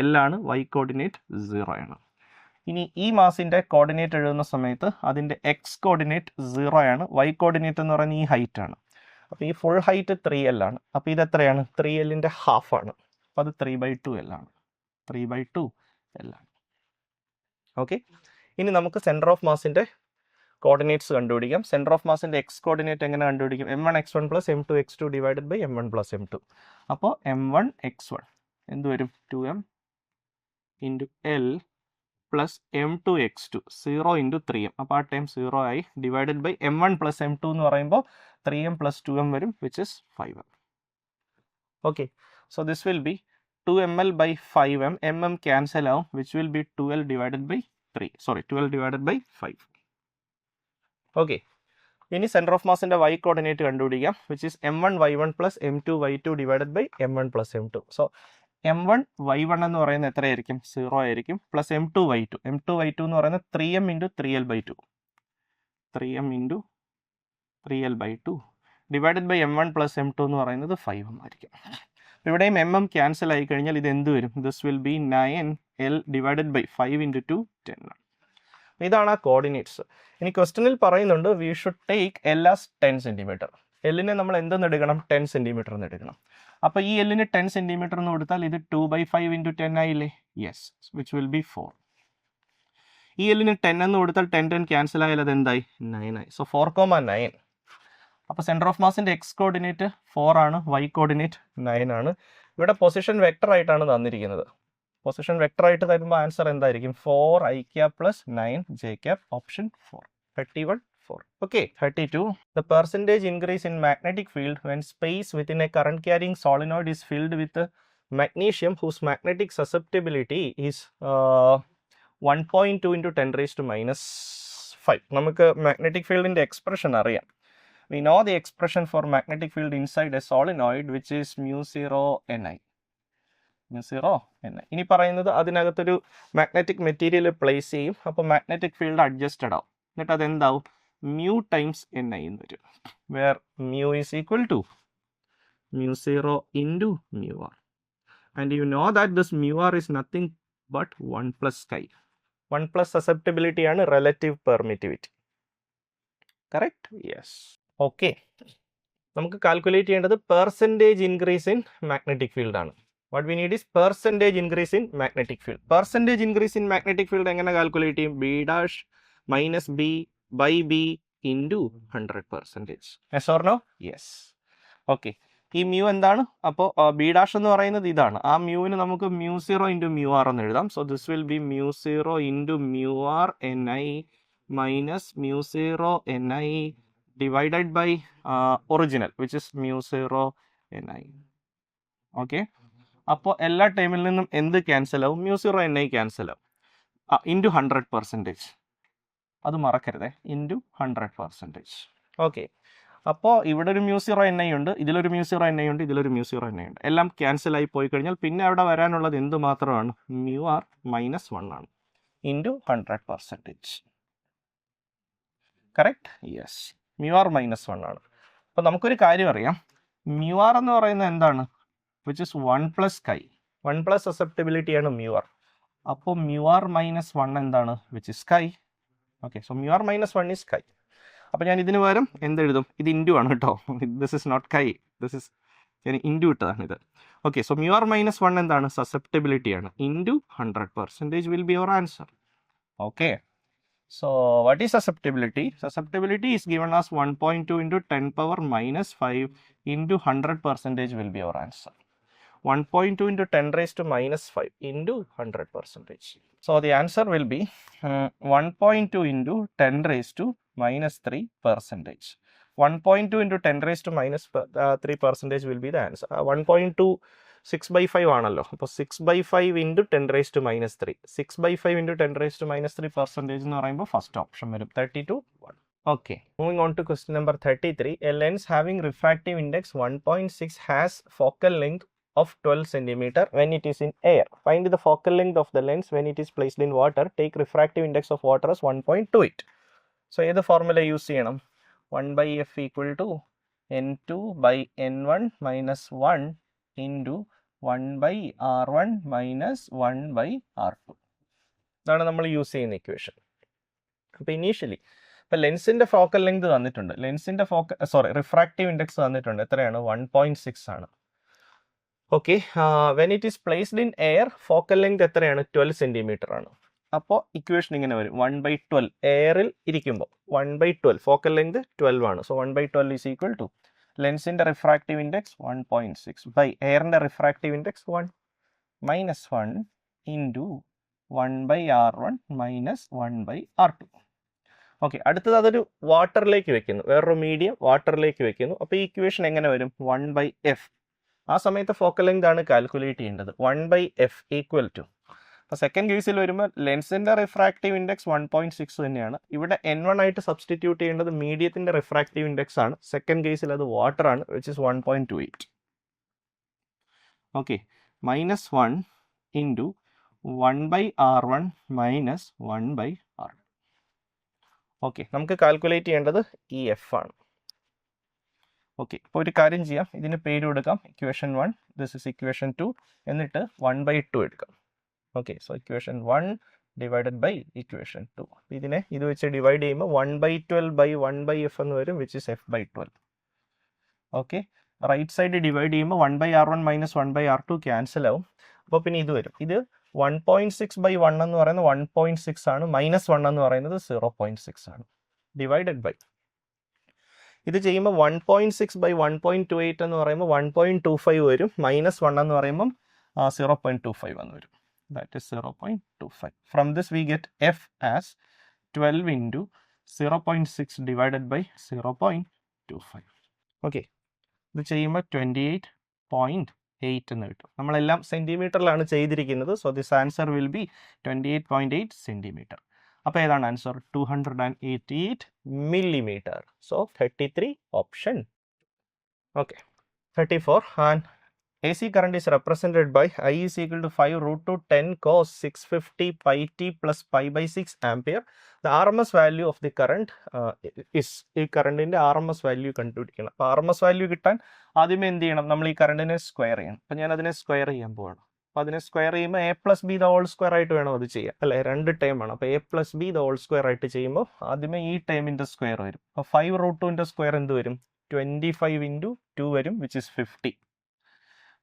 L ആണ്, വൈ കോർഡിനേറ്റ് 0 ആണ്. ഇനി ഈ മാസിൻ്റെ കോർഡിനേറ്റ് എഴുതുന്ന സമയത്ത് അതിൻ്റെ എക്സ് കോർഡിനേറ്റ് 0 ആണ്, വൈ കോർഡിനേറ്റ് എന്ന് പറയുന്നത് ഈ ഹൈറ്റ് ആണ്. അപ്പോൾ ഈ ഫുൾ ഹൈറ്റ് 3L ആണ്. അപ്പോൾ ഇത് എത്രയാണ്? 3Lൻ്റെ ഹാഫ് ആണ്. അപ്പോൾ അത് 3/2L ആണ്, 3/2L ആണ്. ഓക്കെ, ഇനി നമുക്ക് സെൻറ്റർ ഓഫ് മാസിൻ്റെ കോർഡിനേറ്റ്സ് കണ്ടുപിടിക്കാം. സെൻറ്റർ ഓഫ് മാസിൻ്റെ എക്സ് കോർഡിനേറ്റ് എങ്ങനെ കണ്ടുപിടിക്കും? m1 x1 plus m2 x2 divided by m1 plus m2. അപ്പോൾ m1 x1 എന്ത് വരും? 2m into L plus m2 x2, 0 into 3m. അപ്പോൾ ആ ടൈം 0 ആയി, divided by m1 plus m2 എന്ന് പറയുമ്പോൾ 3m പ്ലസ് 2m വരും, which is 5m. Okay, so this will be 2ml by 5m, mm cancel ആവും, which will be 12 divided by 12 divided by 5. Okay, ഇനി centre of മാസിൻ്റെ Y coordinate കണ്ടുപിടിക്കാം, which is m1 y1 plus m2 y2 divided by m1 plus m2. So m1 y1 എന്ന് പറയുന്നത് എത്രയായിരിക്കും? 0 ആയിരിക്കും, plus m2 y2 എന്ന് പറയുന്നത് 3m into 3L/2, 3m into 3L/2 divided by m1 plus m2 എന്ന് പറയുന്നത് 5m ആയിരിക്കും. ഇവിടെയും mm ക്യാൻസൽ ആയി കഴിഞ്ഞാൽ ഇത് എന്ത് വരും? This will be 9L divided by 5 into 2 10 ആണ്. ഇതാണ് ആ കോർഡിനേറ്റ്സ്. ഇനി ക്വസ്റ്റനിൽ പറയുന്നുണ്ട് we should take L as 10 cm. എല്ലിനെ നമ്മൾ എന്തെന്ന് എടുക്കണം? 10 cm എന്ന് എടുക്കണം. അപ്പോൾ ഈ എല്ലിന് 10 സെൻറ്റിമീറ്റർ എന്ന് കൊടുത്താൽ ഇത് 2/5 ഇൻറ്റു 10 ആയില്ലേ? Yes, which will B 4. ഈ എല്ലിന് 10 എന്ന് കൊടുത്താൽ 10 ക്യാൻസൽ ആയാൽ അത് എന്തായി? 9 ആയി. സോ 4,9. അപ്പോൾ സെൻറ്റർ ഓഫ് മാസിൻ്റെ എക്സ് കോർഡിനേറ്റ് 4 ആണ്, വൈ കോർഡിനേറ്റ് 9 ആണ്. ഇവിടെ പൊസിഷൻ വെക്ടർ ആയിട്ടാണ് തന്നിരിക്കുന്നത്. പൊസിഷൻ വെക്ടർ ആയിട്ട് തരുമ്പോൾ ആൻസർ എന്തായിരിക്കും? 4i cap plus 9j cap, option 4. 31, 4. Okay, 32. The percentage increase in magnetic field when space within a current carrying solenoid is filled with magnesium whose magnetic susceptibility is 1.2 into 10 raised to minus 5. നമുക്ക് magnetic field in the expression അറിയാം. We know the expression for magnetic field inside a solenoid which is mu 0 ni. ഇനി പറയുന്നത് അതിനകത്തൊരു magnetic material place ചെയ്യും. അപ്പോൾ magnetic field adjusted ആവും. എന്നിട്ട് അതെന്താവും? mu ടൈംസ് എൻ ഐ എന്ന് വരും. Where mu is equal to mu 0 into mu r. And you know that this mu r is nothing but 1 plus chi. 1 plus susceptibility ആണ് relative permittivity. Correct? Yes. Okay, നമുക്ക് calculate ചെയ്യേണ്ടത് percentage increase in magnetic field ആണ്. What we need is percentage increase in magnetic field. Percentage increase in magnetic field എങ്ങനെ calculate ചെയ്യും? B dash minus B by B into 100%. Yes or no? Yes. Okay. ഈ mu എന്താണ്? അപ്പോൾ B dash എന്ന് പറയുന്നത് ഇതാണ്. ആ മ്യൂവിന് നമുക്ക് mu 0 ഇൻറ്റു mu r എന്ന് എഴുതാം. So this will be mu 0 into mu r ni minus mu 0 ni divided by original which is mu 0 ni. Okay, അപ്പോൾ എല്ലാ ടൈമിൽ നിന്നും എന്ത് ക്യാൻസൽ ആവും? mu 0 ni ക്യാൻസൽ ആവും. ഇൻറ്റു 100%. അത് മറക്കരുതേ, ഇൻറ്റു 100%. ഓക്കെ, അപ്പോൾ ഇവിടെ ഒരു mu 0 ni ഉണ്ട്, ഇതിലൊരു mu 0 ni ഉണ്ട്, ഇതിലൊരു mu 0 ni ഉണ്ട്. എല്ലാം ക്യാൻസൽ ആയി പോയി കഴിഞ്ഞാൽ പിന്നെ അവിടെ വരാനുള്ളത് എന്ത് മാത്രമാണ്? mu r മൈനസ് 1 ആണ്, into 100%. Correct? Yes, mu r minus 1 ആണ്. അപ്പോൾ നമുക്കൊരു കാര്യം അറിയാം, mu r എന്ന് പറയുന്നത് എന്താണ്? which is 1 plus chi. 1 plus susceptibility ആണ് mu r. അപ്പോൾ mu r minus 1 എന്താണ്? which is chi. Okay, so mu r minus 1 is chi. അപ്പോൾ ഞാൻ ഇതിന് പകരം എന്തെഴുതും? ഇത് ഇൻറ്റു ആണ് കേട്ടോ. This is not chi, this is ഞാൻ ഇൻറ്റു ഇട്ടതാണ് ഇത്. Okay, so mu r minus 1 എന്താണ്? സസെപ്റ്റബിലിറ്റി ആണ്, into 100% will be your answer. ഓക്കെ, so what is susceptibility? Susceptibility is given as 1.2 into 10 power minus 5 into 100% will be our answer. 1.2 into 10 raised to minus 5 into 100%. So the answer will be 1.2 into 10 raised to minus 3%. 1.2 into 10 raised to minus 3% will be the answer. 1.2 6/5 ആണല്ലോ. അപ്പോൾ 6/5 into 10 raised to minus 3. 6/5 into 10 raised to minus 3% എന്ന് പറയുമ്പോൾ first option വരും, 32, 1. Okay, moving on to question number 33. A lens having refractive index 1.6 has focal length of 12 centimeter when it is in air. Find the focal length of the lens when it is placed in water. Take refractive index of water as 1.28. So ഏത് formula use ചെയ്യണം? 1/f equal to n2 by n1 minus 1 into 1/r1 minus 1/r2. ഇതാണ് നമ്മൾ use ചെയ്യുന്ന equation. അപ്പോൾ initially ഇപ്പോൾ ലെൻസിൻ്റെ focal length തന്നിട്ടുണ്ട്, ലെൻസിൻ്റെ refractive index തന്നിട്ടുണ്ട്. എത്രയാണ്? 1.6 ആണ്. Okay, when it is placed in air focal length എത്രയാണ്? 12 സെൻറ്റിമീറ്റർ ആണ്. അപ്പോൾ ഇക്വേഷൻ ഇങ്ങനെ വരും, 1/12 എയറിൽ ഇരിക്കുമ്പോൾ 1/12 ഫോക്കൽ ലെങ്ത് 12 ആണ്. സോ 1/12 ഈസ് ഈക്വൽ ടു ലെൻസിൻ്റെ റിഫ്രാക്റ്റീവ് ഇൻഡെക്സ് 1.6 ബൈ എയറിൻ്റെ refractive index 1 minus 1 into 1/r1 minus 1/r2. Okay, അടുത്തത് അതൊരു വാട്ടറിലേക്ക് വെക്കുന്നു, വേറൊരു മീഡിയം വാട്ടറിലേക്ക് വെക്കുന്നു. അപ്പോൾ ഈ ഇക്വേഷൻ എങ്ങനെ വരും? 1/f. ആ സമയത്ത് ഫോക്കൽ ലെങ്ത് ആണ് കാൽക്കുലേറ്റ് ചെയ്യേണ്ടത്. 1/f ഈക്വൽ ടു, അപ്പോൾ സെക്കൻഡ് കേസിൽ വരുമ്പോൾ ലെൻസിൻ്റെ റിഫ്രാക്റ്റീവ് ഇൻഡെക്സ് 1.6 തന്നെയാണ്. ഇവിടെ n1 ആയിട്ട് സബ്സ്റ്റിറ്റ്യൂട്ട് ചെയ്യേണ്ടത് മീഡിയത്തിൻ്റെ റിഫ്രാക്റ്റീവ് ഇൻഡെക്സ് ആണ്. സെക്കൻഡ് കേസിൽ അത് വാട്ടർ ആണ്, which is 1.28. Okay, minus 1 into 1/r1 minus 1/r2. Okay, നമുക്ക് കാൽക്കുലേറ്റ് ചെയ്യേണ്ടത് ഈ എഫ് ആണ്. ഓക്കെ, ഇപ്പോൾ ഒരു കാര്യം ചെയ്യാം, ഇതിന് പേര് കൊടുക്കാം ഇക്വേഷൻ 1, ദിസ് ഇസ് ഇക്വേഷൻ 2, എന്നിട്ട് 1/2 എടുക്കാം. Okay, so equation 1 divided by equation 2. ഇതിനെ ഇത് വെച്ച് ഡിവൈഡ് ചെയ്യുമ്പോൾ 1/12 ബൈ 1/f എന്ന് വരും, which is f/12. Okay, right side divide ചെയ്യുമ്പോൾ 1/R1 മൈനസ് 1/R2 ക്യാൻസൽ ആവും. അപ്പോൾ പിന്നെ ഇത് വരും. ഇത് 1.6/1 എന്ന് പറയുന്നത് 1.6 ആണ്, -1 എന്ന് പറയുന്നത് 0.6 ആണ്. ഡിവൈഡഡ് ബൈ ഇത് ചെയ്യുമ്പോൾ 1.6/1.28 എന്ന് പറയുമ്പോൾ 1.25 വരും, -1 എന്ന് പറയുമ്പം 0.25 എന്ന് വരും. That is 0.25. From this we get F as 12 into 0.6 divided by 0.25. Okay. ഇത് ചെയ്യുമ്പോൾ 28.8 എന്ന് കിട്ടും. നമ്മളെല്ലാം സെൻറ്റിമീറ്ററിലാണ് ചെയ്തിരിക്കുന്നത്. So this answer will B 28.8 centimetre. അപ്പോൾ ഏതാണ് answer? 288 millimeter. So 33 option. Okay. 34. And AC current is represented by I is equal to 5 root 2 10 cos 650 pi t plus pi by 6 ampere. The RMS value of the current is ഈ കറണ്ടിൻ്റെ RMS value കണ്ടുപിടിക്കണം. അപ്പോൾ RMS value കിട്ടാൻ ആദ്യമേ എന്ത് ചെയ്യണം? നമ്മൾ ഈ കറണ്ടിനെ square ചെയ്യണം. അപ്പോൾ ഞാൻ അതിനെ സ്ക്വയർ ചെയ്യാൻ പോവാണ്. അപ്പോൾ അതിനെ സ്ക്വയർ ചെയ്യുമ്പോൾ a plus B the whole square ആയിട്ട് വേണം അത് ചെയ്യാം, അല്ലേ? 2 ടേം ആണ്. അപ്പോൾ a plus B the whole square ആയിട്ട് ചെയ്യുമ്പോൾ ആദ്യമേ ഈ ടേമിൻ്റെ സ്ക്വയർ വരും. അപ്പോൾ 5 root 2ൻ്റെ സ്ക്വയർ എന്ത് വരും? 25 into 2 വരും, വിച്ച് ഇസ് 50.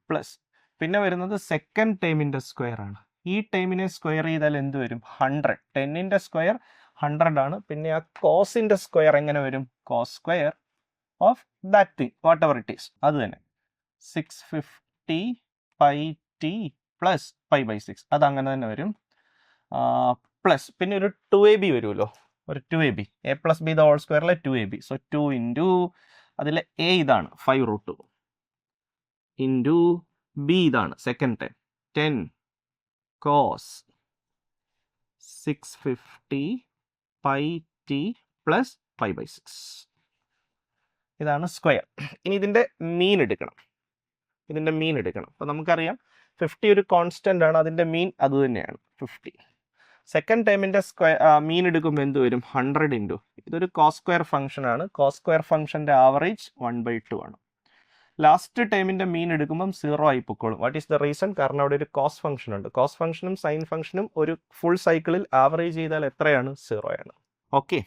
പ്ലസ് പിന്നെ വരുന്നത് സെക്കൻഡ് ടേമിൻ്റെ സ്ക്വയർ ആണ്. ഈ ടേമിനെ സ്ക്വയർ ചെയ്താൽ എന്ത് വരും? 100. 10ൻ്റെ സ്ക്വയർ 100 ആണ്. പിന്നെ ആ കോസിൻ്റെ സ്ക്വയർ എങ്ങനെ വരും? Cos square of that thing whatever it is, അത് തന്നെ 650 pi T plus pi by 6, അത് അങ്ങനെ തന്നെ വരും. പ്ലസ് പിന്നെ ഒരു 2ab വരുമല്ലോ, ഒരു 2ab, a plus B the whole സ്ക്വയറിലെ 2ab. സോ 2 ഇൻറ്റു അതിലെ a ഇതാണ് 5 root 2 ഇൻറ്റു ബി ഇതാണ് second time 10 cos 650 pi T plus pi by 6, ഇതാണ് സ്ക്വയർ. ഇനി ഇതിൻ്റെ മീൻ എടുക്കണം. അപ്പോൾ നമുക്കറിയാം 50 ഒരു കോൺസ്റ്റൻ്റ് ആണ്, അതിൻ്റെ മീൻ അത് തന്നെയാണ് 50. സെക്കൻഡ് ടൈമിൻ്റെ മീൻ എടുക്കുമ്പോൾ എന്ത് വരും? 100 ഇൻറ്റു ഇതൊരു കോസ് സ്ക്വയർ ഫംഗ്ഷൻ ആണ്. കോസ് സ്ക്വയർ ഫംഗ്ഷൻ്റെ ആവറേജ് 1/2 ആണ്. ലാസ്റ്റ് ടൈമിൻ്റെ മീൻ എടുക്കുമ്പം 0 ആയി പൊക്കോളും. What is the reason? കാരണം അവിടെ ഒരു കോസ് ഫംഗ്ഷൻ ഉണ്ട്. കോസ് ഫംഗ്ഷനും സൈൻ ഫംഗ്ഷനും ഒരു ഫുൾ സൈക്കിളിൽ ആവറേജ് ചെയ്താൽ എത്രയാണ്? 0 ആണ്. Okay.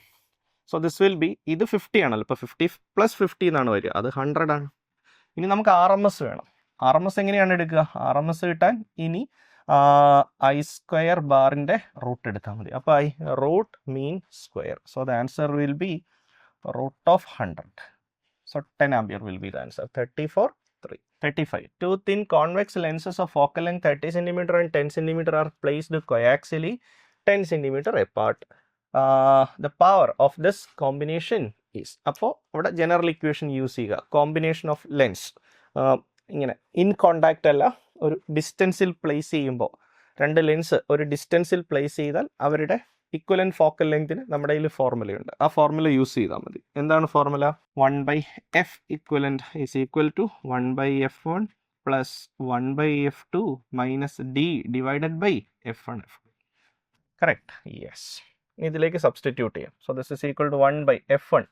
So this will B, ഇത് 50 ആണല്ലോ, ഇപ്പോൾ 50 പ്ലസ് 50 എന്നാണ് വരിക, അത് 100 ആണ്. ഇനി നമുക്ക് RMS വേണം. RMS എങ്ങനെയാണ് എടുക്കുക? RMS കിട്ടാൻ ഇനി ഐ സ്ക്വയർ ബാറിൻ്റെ റൂട്ട് എടുത്താൽ മതി. അപ്പോൾ I root mean square. So the answer will be root of 100. So 10 ampere will be the answer. 34, 3. 35. Two thin convex lenses of focal length 30 cm and 10 cm are placed coaxially 10 cm apart. The power of this combination is, അപ്പോൾ ഇവിടെ general equation use ചെയ്യുക. Combination of lens ഇങ്ങനെ in contact അല്ല, ഒരു ഡിസ്റ്റൻസിൽ place ചെയ്യുമ്പോൾ, രണ്ട് lens ഒരു ഡിസ്റ്റൻസിൽ place ചെയ്താൽ അവരുടെ ഇക്വലൻറ്റ് ഫോക്കൽ ലെങ്തിന് നമ്മുടെ കയ്യിൽ ഫോർമുലയുണ്ട്. ആ ഫോർമുല യൂസ് ചെയ്താൽ മതി. എന്താണ് formula? 1/f equivalent is equal to 1/f1 plus 1/f2 minus d divided by f1 f2. Correct? Yes. ഇതിലേക്ക് സബ്സ്റ്റിറ്റ്യൂട്ട് ചെയ്യാം. So this is equal to 1/f1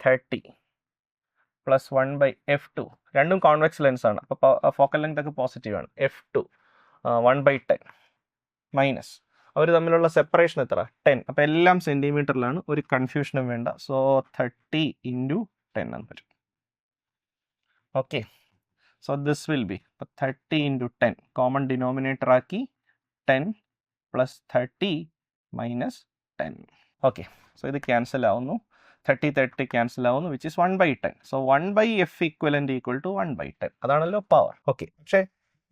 30 plus 1/f2. രണ്ടും കോൺവെക്സ് ലെൻസ് ആണ്, അപ്പോൾ ഫോക്കൽ ലെങ്ത് ഒക്കെ positive ആണ്. f2 1/10 minus അവർ തമ്മിലുള്ള separation എത്ര? 10. അപ്പോൾ എല്ലാം സെൻറ്റിമീറ്ററിലാണ്, ഒരു കൺഫ്യൂഷനും വേണ്ട. സോ 30 ഇൻറ്റു 10 എന്ന് വരും. Okay. So this will be 30 into 10 common denominator ആക്കി 10 പ്ലസ് 30 മൈനസ് 10. ഓക്കെ. സോ ഇത് ക്യാൻസൽ ആവുന്നു, 30 ക്യാൻസൽ ആവുന്നു, which is 1/10. So 1/f equivalent equal to 1/10. അതാണല്ലോ പവർ. ഓക്കെ. പക്ഷേ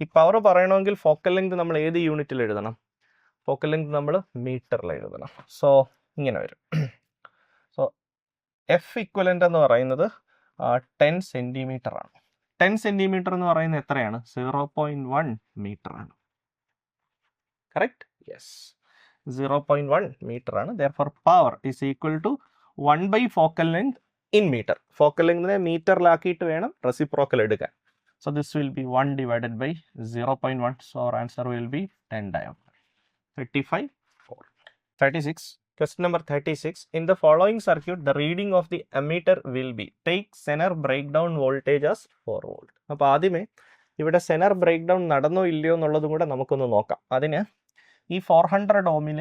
ഈ പവർ പറയണമെങ്കിൽ ഫോക്കൽ ലെങ്ത് നമ്മൾ ഏത് യൂണിറ്റിൽ എഴുതണം? ഫോക്കൽ ലെങ്ത് നമ്മൾ മീറ്ററിൽ എഴുതണം. സോ ഇങ്ങനെ വരും. സോ എഫ് ഇക്വലൻ്റ് എന്ന് പറയുന്നത് 10 സെൻറ്റിമീറ്റർ ആണ്. 10 സെൻറ്റിമീറ്റർ എന്ന് പറയുന്നത് എത്രയാണ്? 0.1 മീറ്റർ ആണ്. കറക്റ്റ്? യെസ്, 0.1 മീറ്റർ ആണ്. Therefore power is equal to 1 focal length in metre. Focal ലെങ്തിനെ മീറ്ററിലാക്കിയിട്ട് വേണം റെസിപ്രോക്കൽ എടുക്കാൻ. So this will be 1 divided by 0.1. So our answer will be 10 diameter. 35, 4. 36. Question number 36. In the following circuit, the reading of the ammeter will be, take Zener breakdown voltage as 4 volt. അപ്പോൾ ആദ്യമേ ഇവിടെ Zener break down നടന്നോ ഇല്ലയോ എന്നുള്ളതും കൂടെ നമുക്കൊന്ന് നോക്കാം. അതിന് ഈ 400 ohmൽ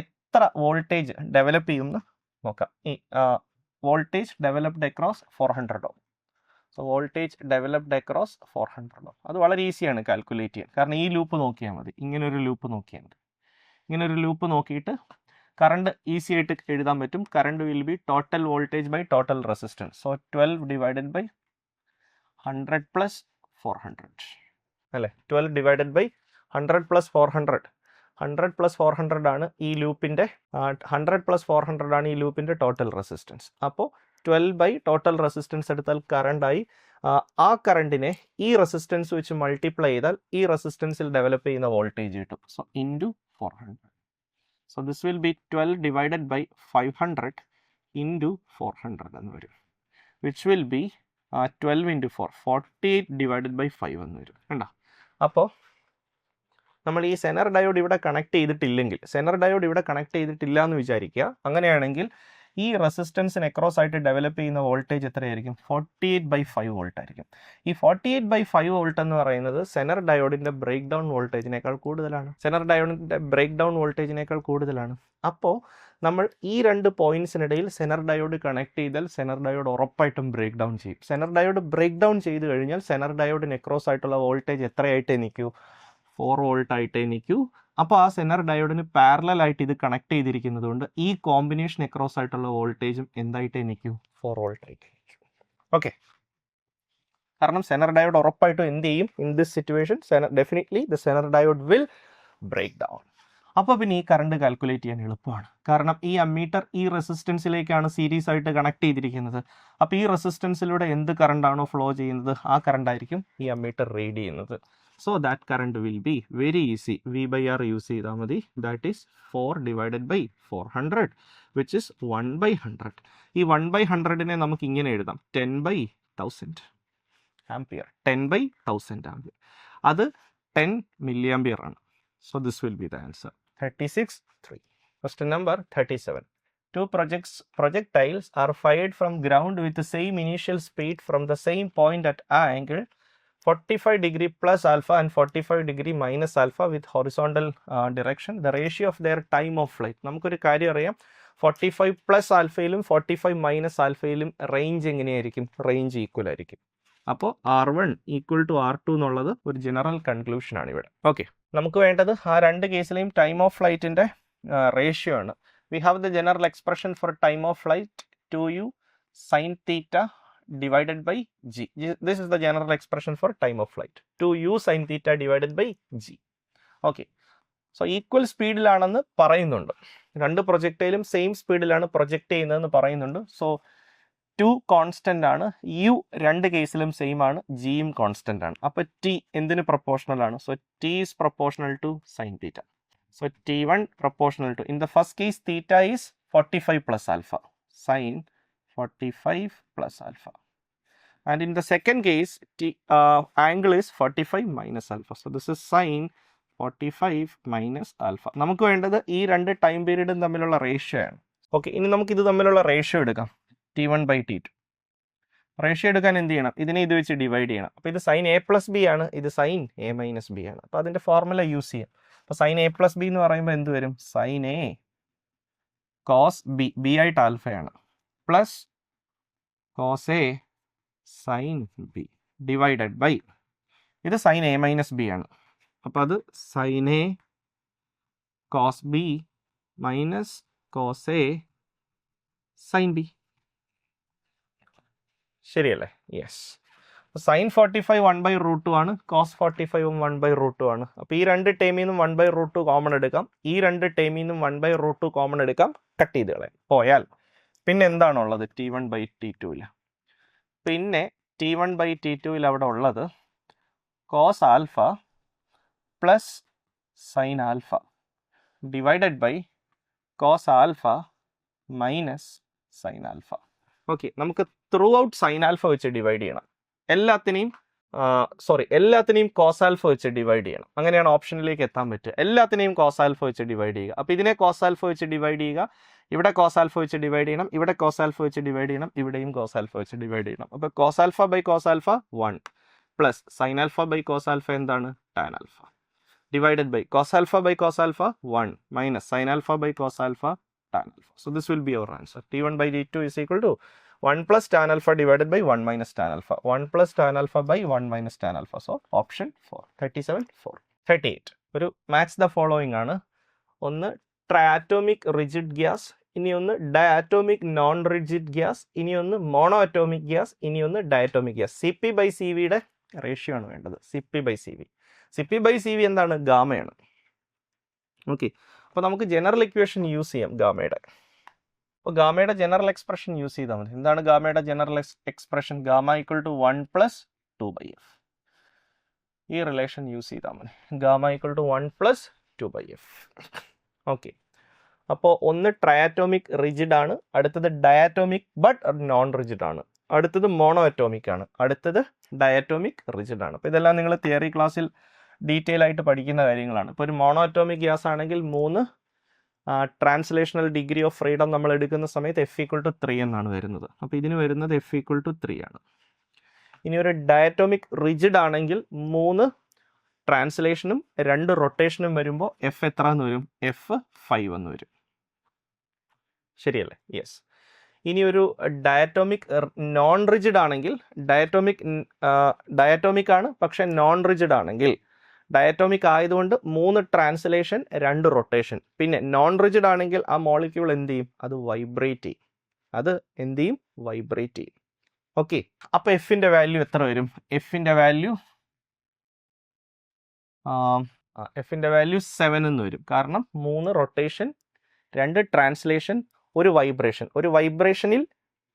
എത്ര വോൾട്ടേജ് ഡെവലപ്പ് ചെയ്യുമെന്ന് നോക്കാം. ഈ voltage developed across 400 ohm. So voltage developed across 400 ഓം. അത് വളരെ ഈസിയാണ് കാൽക്കുലേറ്റ് ചെയ്യാൻ, കാരണം ഈ ലൂപ്പ് നോക്കിയാൽ മതി. ഇങ്ങനൊരു ലൂപ്പ് നോക്കിയാൽ മതി. ഇങ്ങനൊരു ലൂപ്പ് നോക്കിയിട്ട് കറണ്ട് ഈസി ആയിട്ട് എഴുതാൻ പറ്റും. Current will be total voltage by total resistance. So 12 divided by 100 plus 400 അല്ലേ. 12 ഡിവൈഡഡ് ബൈ 100 പ്ലസ് 400. 100 പ്ലസ് 400 ആണ് ഈ ലൂപ്പിൻ്റെ 100 പ്ലസ് 400 ആണ് ഈ ലൂപ്പിൻ്റെ ടോട്ടൽ റെസിസ്റ്റൻസ്. അപ്പോൾ 12 ബൈ ടോട്ടൽ റെസിസ്റ്റൻസ് എടുത്താൽ കറണ്ടായി. ആ കറണ്ടിനെ ഈ റെസിസ്റ്റൻസ് വെച്ച് മൾട്ടിപ്ലൈ ചെയ്താൽ ഈ റെസിസ്റ്റൻസിൽ ഡെവലപ്പ് ചെയ്യുന്ന വോൾട്ടേജ് കിട്ടും. So into 400. So this will be 12 divided by 500 into 400 എന്ന് വരും, which will be 12 into 4 48 divided by 5 എന്ന് വരും. കണ്ടോ? അപ്പോൾ നമ്മൾ ഈ സെനർ ഡയോഡ് ഇവിടെ കണക്ട് ചെയ്തിട്ടില്ല എന്ന് വിചാരിക്കുക. അങ്ങനെയാണെങ്കിൽ ഈ റെസിസ്റ്റൻസിന് അക്രോസ് ആയിട്ട് ഡെവലപ്പ് ചെയ്യുന്ന വോൾട്ടേജ് എത്രയായിരിക്കും? 48/5 വോൾട്ട് ആയിരിക്കും. ഈ 48/5 വോൾട്ട് എന്ന് പറയുന്നത് സെനർ ഡയോഡിൻ്റെ ബ്രേക്ക് ഡൗൺ വോൾട്ടേജിനേക്കാൾ കൂടുതലാണ്. അപ്പോൾ നമ്മൾ ഈ രണ്ട് പോയിന്റ്സിനിടയിൽ സെനർ ഡയോഡ് കണക്ട് ചെയ്താൽ സെനർ ഡയോഡ് ഉറപ്പായിട്ടും ബ്രേക്ക് ഡൗൺ ചെയ്യും. സെനർ ഡയോഡ് ബ്രേക്ക് ഡൗൺ ചെയ്ത് കഴിഞ്ഞാൽ സെനർ ഡയോഡിന് അക്രോസ് ആയിട്ടുള്ള വോൾട്ടേജ് എത്രയായിട്ടേ നിൽക്കൂ? 4 വോൾട്ട് ആയിട്ടേ നിൽക്കൂ. അപ്പോൾ ആ സെനർ ഡയോഡിന് പാരലൽ ആയിട്ട് ഇത് കണക്ട് ചെയ്തിരിക്കുന്നത് കൊണ്ട് ഈ കോമ്പിനേഷൻ അക്രോസ് ആയിട്ടുള്ള വോൾട്ടേജും എന്തായിട്ടേ നിൽക്കൂ? 4 വോൾട്ട് ആയിട്ട് നിൽക്കും. ഓക്കെ, കാരണം സെനർ ഡയോഡ് ഉറപ്പായിട്ടും എന്ത് ചെയ്യും? In this situation definitely the Zener diode will break down. അപ്പോൾ പിന്നെ ഈ കറണ്ട് കാൽക്കുലേറ്റ് ചെയ്യാൻ എളുപ്പമാണ്, കാരണം ഈ അമ്മീറ്റർ ഈ റെസിസ്റ്റൻസിലേക്കാണ് സീരീസ് ആയിട്ട് കണക്ട് ചെയ്തിരിക്കുന്നത്. അപ്പോൾ ഈ റെസിസ്റ്റൻസിലൂടെ എന്ത് കറണ്ടാണോ ഫ്ലോ ചെയ്യുന്നത് ആ കറണ്ട് ആയിരിക്കും ഈ അമ്മീറ്റർ റീഡ് ചെയ്യുന്നത്. So that current will be very easy. V/R use ചെയ്താൽ മതി. That is 4 divided by 400, which is 1/100. ഈ 1/100നെ നമുക്ക് ഇങ്ങനെ എഴുതാം, 10/1000 ആംപിയർ. 10/1000 ആംപിയർ. അത് 10 milliampere ആണ്. So this will be the answer. 36(3). Question number 37. Two projectiles are fired from ground with the same initial speed from the same point at angle 45 degree plus alpha and 45 degree minus alpha with horizontal direction. The ratio of their time of flight. നമുക്കൊരു കാര്യം അറിയാം, 45 plus ആൽഫയിലും 45 minus ആൽഫയിലും range എങ്ങനെയായിരിക്കും? Range equal ആയിരിക്കും. അപ്പോൾ R1 equal to R2 എന്നുള്ളത് ഒരു general conclusion ആണ് ഇവിടെ. ഓക്കെ, നമുക്ക് വേണ്ടത് ആ രണ്ട് കേസിലെയും ടൈം ഓഫ് ഫ്ലൈറ്റിൻ്റെ റേഷ്യോ ആണ്. V have the general expression for time of flight 2u sin theta divided by g. This is the general expression for time of flight. 2u sin theta divided by g. Okay. So equal സ്പീഡിലാണെന്ന് പറയുന്നുണ്ട്. രണ്ട് പ്രൊജക്ടൈലും same സ്പീഡിലാണ് project ചെയ്യുന്നതെന്ന് പറയുന്നുണ്ട്. So 2 constant ആണ്, u രണ്ട് കേസിലും same ആണ്, ജിയും കോൺസ്റ്റന്റ് ആണ്. അപ്പോൾ t എന്തിന് പ്രൊപ്പോർഷണൽ ആണ്? So t is proportional to sin theta. So t1 proportional to, in the first case theta is 45 plus alpha, sin 45 plus alpha, and in the second case angle is 45 minus alpha. So this is sin 45 minus alpha. നമുക്ക് വേണ്ടത് ഈ രണ്ട് time പീരീഡും തമ്മിലുള്ള ratio ആണ്. Okay, ഇനി നമുക്ക് ഇത് തമ്മിലുള്ള റേഷ്യോ എടുക്കാം. t1/t2 റേഷ്യോ എടുക്കാൻ എന്ത് ചെയ്യണം? ഇതിനെ ഇത് വെച്ച് ഡിവൈഡ് ചെയ്യണം. അപ്പോൾ ഇത് sin a+b ആണ്, ഇത് sin a-b ആണ്. അപ്പോൾ അതിൻ്റെ ഫോർമുല യൂസ് ചെയ്യാം. അപ്പോൾ sin a+b എന്ന് പറയുമ്പോൾ എന്ത് വരും? sin a cos b, b ആയിട്ട് ആൽഫയാണ്, plus cos a sin b divided by ഇത് sin a-b ആണ്. അപ്പോൾ അത് sin a cos b minus cos a sin b. ശരിയല്ലേ? യെസ്. sin 45 1/√2 ആണ്, cos 45 1/√2 ആണ്. അപ്പോൾ ഈ രണ്ട് ടേമിൽ നിന്നും 1/√2 കോമൺ എടുക്കാം, ഈ രണ്ട് ടേമിൽ നിന്നും 1/√2 കോമൺ എടുക്കാം, കട്ട് ചെയ്ത് കളയാം. പോയാൽ പിന്നെ എന്താണുള്ളത്? t1/t2ൽ. പിന്നെ t1/t2ൽ അവിടെ ഉള്ളത് cos alpha plus sin alpha divided by cos alpha minus sin alpha. Okay, നമുക്ക് ത്രൂ ഔട്ട് sin ആൽഫ വെച്ച് ഡിവൈഡ് ചെയ്യണം. എല്ലാത്തിനെയും cos ആൽഫ വെച്ച് ഡിവൈഡ് ചെയ്യണം. അങ്ങനെയാണ് ഓപ്ഷനിലേക്ക് എത്താൻ പറ്റുക. എല്ലാത്തിനെയും cos ആൽഫ വെച്ച് ഡിവൈഡ് ചെയ്യുക. അപ്പോൾ ഇതിനെ cos ആൽഫ വെച്ച് ഡിവൈഡ് ചെയ്യുക, ഇവിടെ cos ആൽഫ വെച്ച് ഡിവൈഡ് ചെയ്യണം, ഇവിടെ cos ആൽഫ വെച്ച് ഡിവൈഡ് ചെയ്യണം, ഇവിടെയും cos ആൽഫ വെച്ച് ഡിവൈഡ് ചെയ്യണം. അപ്പോൾ cos alpha by cos alpha 1 plus sin alpha by cos alpha എന്താണ്? tan alpha divided by cos alpha by cos alpha 1 minus sin alpha by cos alpha tan alpha. So this will be our answer. T1/t2 is equal to 1 plus tan alpha divided by 1 minus tan alpha. 1 plus tan alpha by 1 minus tan alpha. So option 4. 37, 4. 38. ഒരു match the following ആണ്. ഒന്ന് triatomic rigid gas, ഇനി ഒന്ന് diatomic non rigid gas, ഇനി ഒന്ന് monoatomic gas, ഇനി ഒന്ന് diatomic gas. Cp by Cv യുടെ റേഷ്യോ ആണ് വേണ്ടത്. Cp by Cv. Cp by Cv എന്താണ്? ഗാമയാണ്. ഓക്കെ, അപ്പോൾ നമുക്ക് ജനറൽ ഇക്വേഷൻ യൂസ് ചെയ്യാം ഗാമയുടെ. അപ്പോൾ ഗാമയുടെ ജനറൽ എക്സ്പ്രഷൻ യൂസ് ചെയ്താൽ മതി. എന്താണ് ഗാമയുടെ general expression? Gamma equal to 1 plus 2/f. ഈ റിലേഷൻ യൂസ് ചെയ്താൽ മതി. Gamma equal to 1 plus 2/f. Okay, അപ്പോൾ ഒന്ന് ട്രയാറ്റോമിക് റിജിഡ് ആണ്, അടുത്തത് ഡയാറ്റോമിക് ബട്ട് നോൺ റിജിഡ് ആണ്, അടുത്തത് മോണോ അറ്റോമിക് ആണ്, അടുത്തത് ഡയാറ്റോമിക് റിജിഡ് ആണ്. അപ്പോൾ ഇതെല്ലാം നിങ്ങൾ തിയറി ക്ലാസ്സിൽ ഡീറ്റെയിൽ ആയിട്ട് പഠിക്കുന്ന കാര്യങ്ങളാണ്. ഇപ്പോൾ ഒരു മോണോ അറ്റോമിക് ഗ്യാസ് ആണെങ്കിൽ 3 ട്രാൻസ്ലേഷണൽ ഡിഗ്രി ഓഫ് ഫ്രീഡം നമ്മൾ എടുക്കുന്ന സമയത്ത് F ഈക്വൽ ടു 3 എന്നാണ് വരുന്നത്. അപ്പോൾ ഇതിന് വരുന്നത് F ഈക്വൽ ടു 3 ആണ്. ഇനി ഒരു ഡയറ്റോമിക് റിജിഡ് ആണെങ്കിൽ 3 ട്രാൻസ്ലേഷനും 2 റൊട്ടേഷനും വരുമ്പോൾ F എത്ര എന്ന് വരും? F 5 എന്ന് വരും. ശരിയല്ലേ? യെസ്. ഇനി ഒരു ഡയറ്റോമിക് നോൺ റിജിഡ് ആണെങ്കിൽ, ഡയറ്റോമിക് ആണ് പക്ഷെ നോൺ റിജിഡ് ആണെങ്കിൽ, ഡയറ്റോമിക് ആയതുകൊണ്ട് 3 ട്രാൻസ്ലേഷൻ 2 റൊട്ടേഷൻ. പിന്നെ നോൺ റിജിഡ് ആണെങ്കിൽ ആ മോളിക്യൂൾ എന്ത് ചെയ്യും? അത് വൈബ്രേറ്റ് ചെയ്യും. വൈബ്രേറ്റ് ചെയ്യും. ഓക്കെ, അപ്പോൾ എഫിൻ്റെ വാല്യൂ എത്ര വരും? എഫിൻ്റെ വാല്യൂ 7 എന്ന് വരും. കാരണം 3 റൊട്ടേഷൻ, 2 ട്രാൻസ്ലേഷൻ, ഒരു വൈബ്രേഷൻ. ഒരു വൈബ്രേഷനിൽ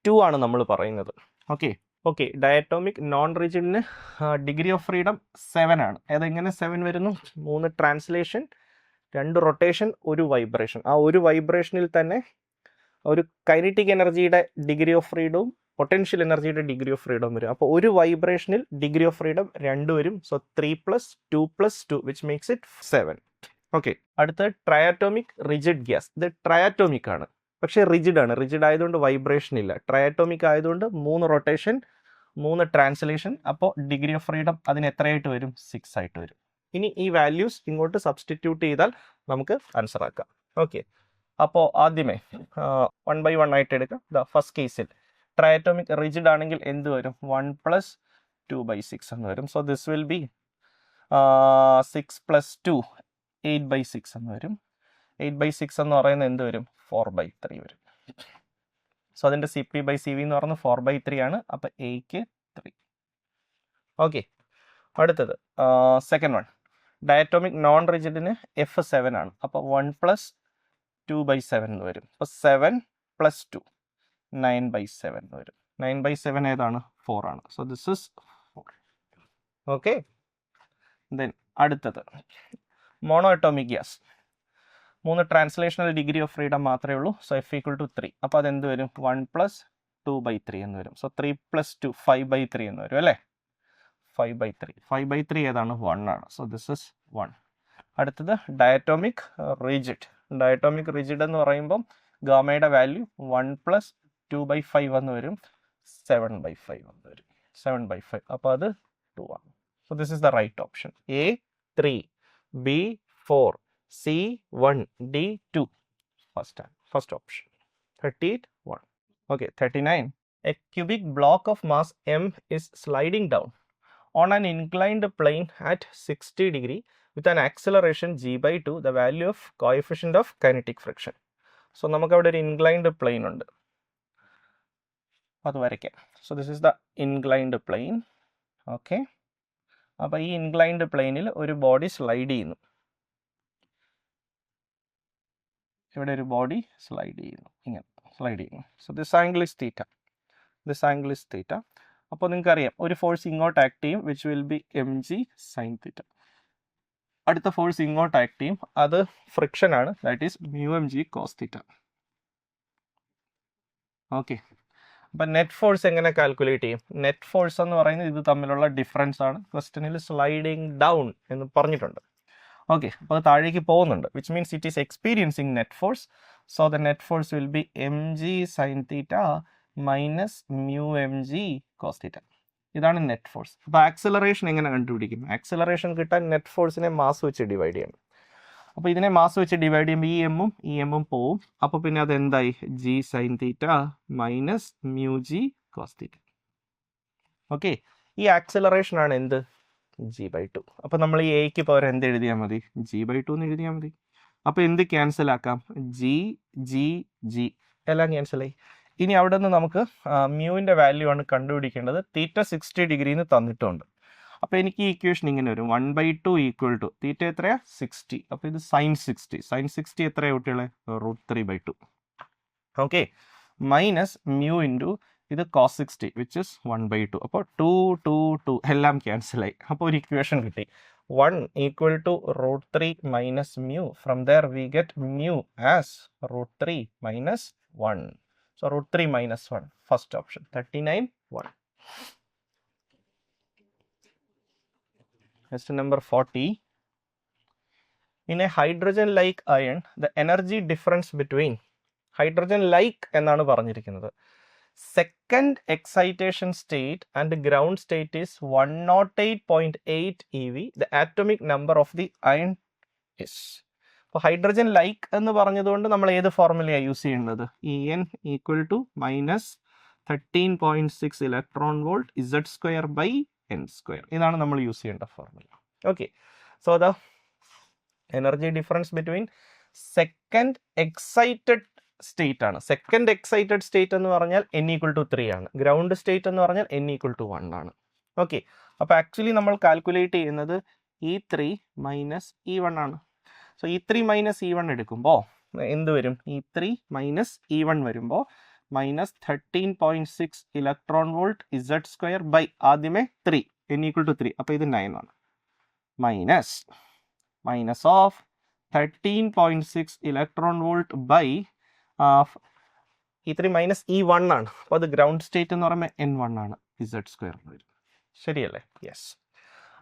2 ആണ് നമ്മൾ പറയുന്നത്. ഓക്കെ, ഡയറ്റോമിക് നോൺ റിജിഡിന് ഡിഗ്രി ഓഫ് ഫ്രീഡം 7 ആണ്. അതെങ്ങനെ 7 വരുന്നു? 3 ട്രാൻസ്ലേഷൻ, 2 റൊട്ടേഷൻ, ഒരു വൈബ്രേഷൻ. ആ ഒരു വൈബ്രേഷനിൽ തന്നെ ഒരു കൈനറ്റിക് എനർജിയുടെ ഡിഗ്രി ഓഫ് ഫ്രീഡവും പൊട്ടൻഷ്യൽ എനർജിയുടെ ഡിഗ്രി ഓഫ് ഫ്രീഡം വരും. അപ്പോൾ ഒരു വൈബ്രേഷനിൽ ഡിഗ്രി ഓഫ് ഫ്രീഡം 2 വരും. So 3 + 2 + 2 which makes it 7. Okay, അടുത്ത ട്രയാറ്റോമിക് റിജിഡ് ഗ്യാസ്. ഇത് ട്രയാറ്റോമിക് ആണ് പക്ഷേ റിജിഡ് ആണ്. റിജിഡ് ആയതുകൊണ്ട് വൈബ്രേഷൻ ഇല്ല. ട്രയാറ്റോമിക് ആയതുകൊണ്ട് 3 റൊട്ടേഷൻ, 3 ട്രാൻസ്ലേഷൻ. അപ്പോൾ ഡിഗ്രി ഓഫ് ഫ്രീഡം അതിന് എത്രയായിട്ട് വരും? 6 ആയിട്ട് വരും. ഇനി ഈ വാല്യൂസ് ഇങ്ങോട്ട് സബ്സ്റ്റിറ്റ്യൂട്ട് ചെയ്താൽ നമുക്ക് ആൻസർ ആക്കാം. ഓക്കെ, അപ്പോൾ ആദ്യമേ 1 by 1 ആയിട്ട് എടുക്കാം. ഫസ്റ്റ് കേസിൽ ട്രയാറ്റോമിക് റിജിഡ് ആണെങ്കിൽ എന്ത് വരും? 1 + 2/6 എന്ന് വരും. സോ ദിസ് വിൽ ബി 6 + 2 8/6 എന്ന് വരും. 8/6 എന്ന് പറയുന്നത് എന്ത് വരും? 4/3 വരും. സോ അതിൻ്റെ Cp by Cv എന്ന് പറയുന്നത് 4/3 ആണ്. അപ്പോൾ എക്ക് 3. ഓക്കെ, അടുത്തത് സെക്കൻഡ് വൺ. ഡയറ്റോമിക് നോൺ റിജിഡിന് F 7 ആണ്. അപ്പോൾ 1 + 2/7 എന്ന് വരും. അപ്പോൾ 7 + 2 9/7 എന്ന് വരും. 9/7 ഏതാണ്? 4 ആണ്. So this is 4. Okay, then അടുത്തത് mono atomic gas. 3 translational degree of freedom മാത്രമേ ഉള്ളൂ. So F equal to 3. അപ്പോൾ അതെന്ത് വരും? 1 + 2/3 എന്ന് വരും. സോ 3 + 2 5/3 എന്ന് വരും അല്ലേ? 5/3. 5/3 ഏതാണ്? 1 ആണ്. So this is 1. അടുത്തത് ഡയറ്റോമിക് റിജിഡ്. ഡയറ്റോമിക് റിജിഡ് എന്ന് പറയുമ്പം ഗാമയുടെ വാല്യൂ 1 + 2/5 എന്ന് വരും. 7/5 എന്ന് വരും. 7/5. അപ്പോൾ അത് 2 ആണ്. So this is the right option. A 3, B 4, C 1, D 2. First option. 38 1. Okay, 39. A cubic block of mass M is sliding down on an inclined plane at 60 degree with an acceleration g/2. The value of coefficient of kinetic friction. So നമുക്ക് അവിടെ ഒരു inclined plane ഉണ്ട്. അത് വരയ്ക്കാം. So this is the inclined plane. Okay. അപ്പോൾ ഈ inclined പ്ലെയിനിൽ ഒരു ബോഡി സ്ലൈഡ് ചെയ്യുന്നു. ഇവിടെ ഒരു ബോഡി സ്ലൈഡ് ചെയ്യുന്നു, ഇങ്ങനെ സ്ലൈഡ് ചെയ്യുന്നു. So this angle is theta. അപ്പോൾ നിങ്ങൾക്കറിയാം ഒരു ഫോഴ്സ് ഇങ്ങോട്ട് ആക്ട് ചെയ്യും, which will be mg sin θ. അടുത്ത ഫോഴ്സ് ഇങ്ങോട്ട് ആക്ട് ചെയ്യും, അത് ഫ്രിക്ഷൻ ആണ്, that is μmg cos θ. Okay, അപ്പം നെറ്റ് ഫോഴ്സ് എങ്ങനെ കാൽക്കുലേറ്റ് ചെയ്യും? നെറ്റ് ഫോഴ്സ് എന്ന് പറയുന്നത് ഇത് തമ്മിലുള്ള ഡിഫറൻസ് ആണ്. ക്വസ്റ്റ്യനിൽ സ്ലൈഡിങ് ഡൗൺ എന്ന് പറഞ്ഞിട്ടുണ്ട്. ഓക്കെ, അപ്പോൾ അത് താഴേക്ക് പോകുന്നുണ്ട്, which means it is experiencing net force. So the net force will be mg sin θ minus μmg cos θ. ഇതാണ് നെറ്റ് ഫോഴ്സ്. അപ്പോൾ ആക്സിലറേഷൻ എങ്ങനെ കണ്ടുപിടിക്കും? ആക്സിലറേഷൻ കിട്ടാൻ നെറ്റ് ഫോഴ്സിനെ മാസ് വെച്ച് ഡിവൈഡ് ചെയ്യണം. അപ്പോൾ ഇതിനെ മാസ് വെച്ച് ഡിവൈഡ് ചെയ്യുമ്പോൾ ഈ എമ്മും പോവും. അപ്പോൾ പിന്നെ അത് എന്തായി? G sine theta minus mu G cos theta. Okay, ഈ ആക്സിലറേഷൻ ആണ് എന്ത്? g/2. അപ്പോൾ നമ്മൾ ഈ എക്ക് പകരം എന്ത് എഴുതിയാൽ മതി? g/2 എന്ന് എഴുതിയാൽ മതി. അപ്പോൾ എന്ത് ക്യാൻസൽ ആക്കാം? ജി എല്ലാം ക്യാൻസലായി. ഇനി അവിടെ നിന്ന് നമുക്ക് മ്യൂവിൻ്റെ വാല്യൂ ആണ് കണ്ടുപിടിക്കേണ്ടത്. തീറ്റ 60 ഡിഗ്രിന്ന് തന്നിട്ടുണ്ട്. അപ്പോൾ എനിക്ക് ഈ ഇക്വേഷൻ ഇങ്ങനെ വരും, 1/2 ഈക്വൽ ടു തീറ്റ എത്രയാ? 60. അപ്പോൾ ഇത് സൈൻ 60 എത്രയാ കുട്ടികളെ? √3/2. ഓക്കെ, മൈനസ് മ്യൂ ഇൻറ്റു ഇത് കോസ് 60 വിച്ച് ഇസ് 1/2. അപ്പോൾ 2 എല്ലാം ക്യാൻസലായി. അപ്പോൾ ഒരു ഇക്വേഷൻ കിട്ടി, 1 equal to √3 minus mu. From there we get mu as √3 minus 1. So √3 minus 1, first option, 39/1. Question number 40. In a hydrogen-like ion, the energy difference between hydrogen-like എന്നാണ് പറഞ്ഞിരിക്കുന്നത്. Second excitation state and ground state is 108.8 eV. The atomic number of the ion is. അപ്പോൾ hydrogen like എന്ന് പറഞ്ഞതുകൊണ്ട് നമ്മൾ ഏത് ഫോർമുലയാണ് use ചെയ്യേണ്ടത്? En equal to minus 13.6 electron volt Z²/n². ഇതാണ് നമ്മൾ യൂസ് ചെയ്യേണ്ട formula. Okay, so the energy difference between second excited state ആണ്. സെക്കൻഡ് എക്സൈറ്റഡ് സ്റ്റേറ്റ് എന്ന് പറഞ്ഞാൽ n ഈക്വൽ ടു 3 ആണ്. ഗ്രൗണ്ട് സ്റ്റേറ്റ് എന്ന് പറഞ്ഞാൽ n ഈക്വൽ ടു 1 ആണ്. ഓക്കെ, അപ്പോൾ ആക്ച്വലി നമ്മൾ കാൽക്കുലേറ്റ് ചെയ്യുന്നത് E3 മൈനസ് E1 ആണ്. സോ E3 മൈനസ് E1 എടുക്കുമ്പോൾ എന്ത് വരും? E3 മൈനസ് E1 വരുമ്പോൾ മൈനസ് 13.6 ഇലക്ട്രോൺ വോൾട്ട് Z² ആദ്യമേ 3, n ഈക്വൽ ടു 3, അപ്പോൾ ഇത് 9 ആണ്. Minus of 13.6 electron volt by E3 minus E1 ആണ്. അപ്പോൾ അത് ഗ്രൗണ്ട് സ്റ്റേറ്റ് എന്ന് പറയുമ്പോൾ N1 ആണ്, Z² വരും. ശരിയല്ലേ? യെസ്.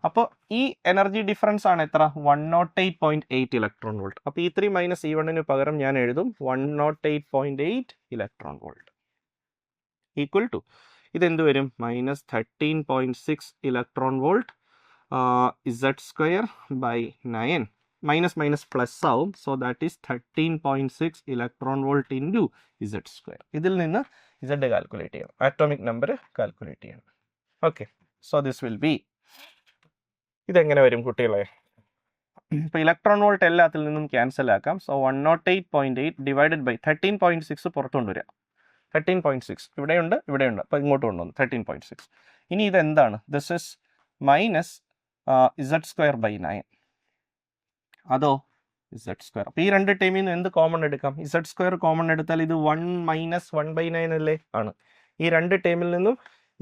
അപ്പോൾ ഈ എനർജി ഡിഫറൻസ് ആണ് എത്ര? 108.8 ഇലക്ട്രോൺ വോൾട്ട്. അപ്പോൾ E3 മൈനസ് E1 പകരം ഞാൻ എഴുതും 108.8 ഇലക്ട്രോൺ വോൾട്ട് ഈക്വൽ ടു ഇതെന്ത് വരും? Minus 13.6 electron volt Z²/9. Minus minus plus ആവും. So that is 13.6 electron volt into Z². ഇതിൽ നിന്ന് Z കാൽക്കുലേറ്റ് ചെയ്യണം, ആറ്റോമിക് നമ്പർ കാൽക്കുലേറ്റ് ചെയ്യണം. Okay, so this will be, ഇതെങ്ങനെ വരും കുട്ടികളെ? ഇപ്പോൾ ഇലക്ട്രോൺ വോൾട്ട് എല്ലാത്തിൽ നിന്നും ക്യാൻസൽ ആക്കാം. സോ 108.8 ഡിവൈഡഡ് ബൈ 13.6 പുറത്തു കൊണ്ടുവരിക. 13.6 ഇവിടെയുണ്ട്. അപ്പോൾ ഇങ്ങോട്ട് കൊണ്ടുവന്നു 13.6. ഇനി ഇതെന്താണ്? This is minus Z²/9. അതോ Z². അപ്പോൾ ഈ രണ്ട് ടൈമിൽ നിന്ന് എന്ത് കോമൺ എടുക്കാം? Z² കോമൺ എടുത്താൽ ഇത് 1 മൈനസ് 1/9 അല്ലേ ആണ്. ഈ രണ്ട് ടൈമിൽ നിന്നും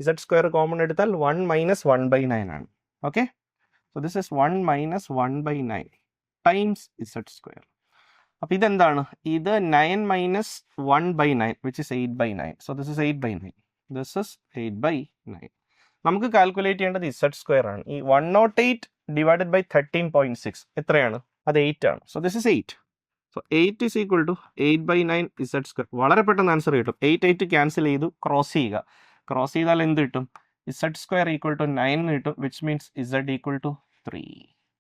Z² കോമൺ എടുത്താൽ 1 മൈനസ് 1/9 ആണ്. Okay, so this is 1 minus 1/9 times Z². അപ്പോൾ ഇതെന്താണ്? ഇത് 9 minus 1/9 which is 8/9. So this is 8/9. This is 8/9. നമുക്ക് കാൽക്കുലേറ്റ് ചെയ്യേണ്ടത് Z² ആണ്. ഈ 108 ഡിവൈഡഡ് ബൈ 13.6 എത്രയാണ്? അത് 8 ആണ്. So this is 8. So 8 is equal to 8/9 Z². വളരെ പെട്ടെന്ന് ആൻസർ കിട്ടും. 8 ക്യാൻസൽ ചെയ്തു, ക്രോസ് ചെയ്യുക. ക്രോസ് ചെയ്താൽ എന്ത് കിട്ടും? Z² equal to 9 കിട്ടും, which means Z equal to 3.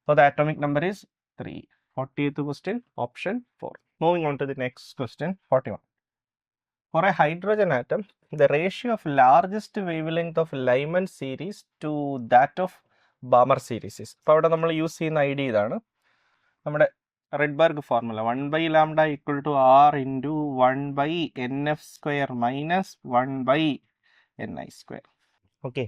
So the atomic number is 3. 40th question, option 4. Moving on to the next question, 41. For a hydrogen atom, the ratio of largest wavelength of Lyman series to that of Balmer series is. അപ്പോൾ അവിടെ നമ്മൾ use ചെയ്യുന്ന idea ഇതാണ്, നമ്മുടെ റെഡ്ബർഗ് formula 1/λ equal to R into 1/nf² minus 1/ni². Okay,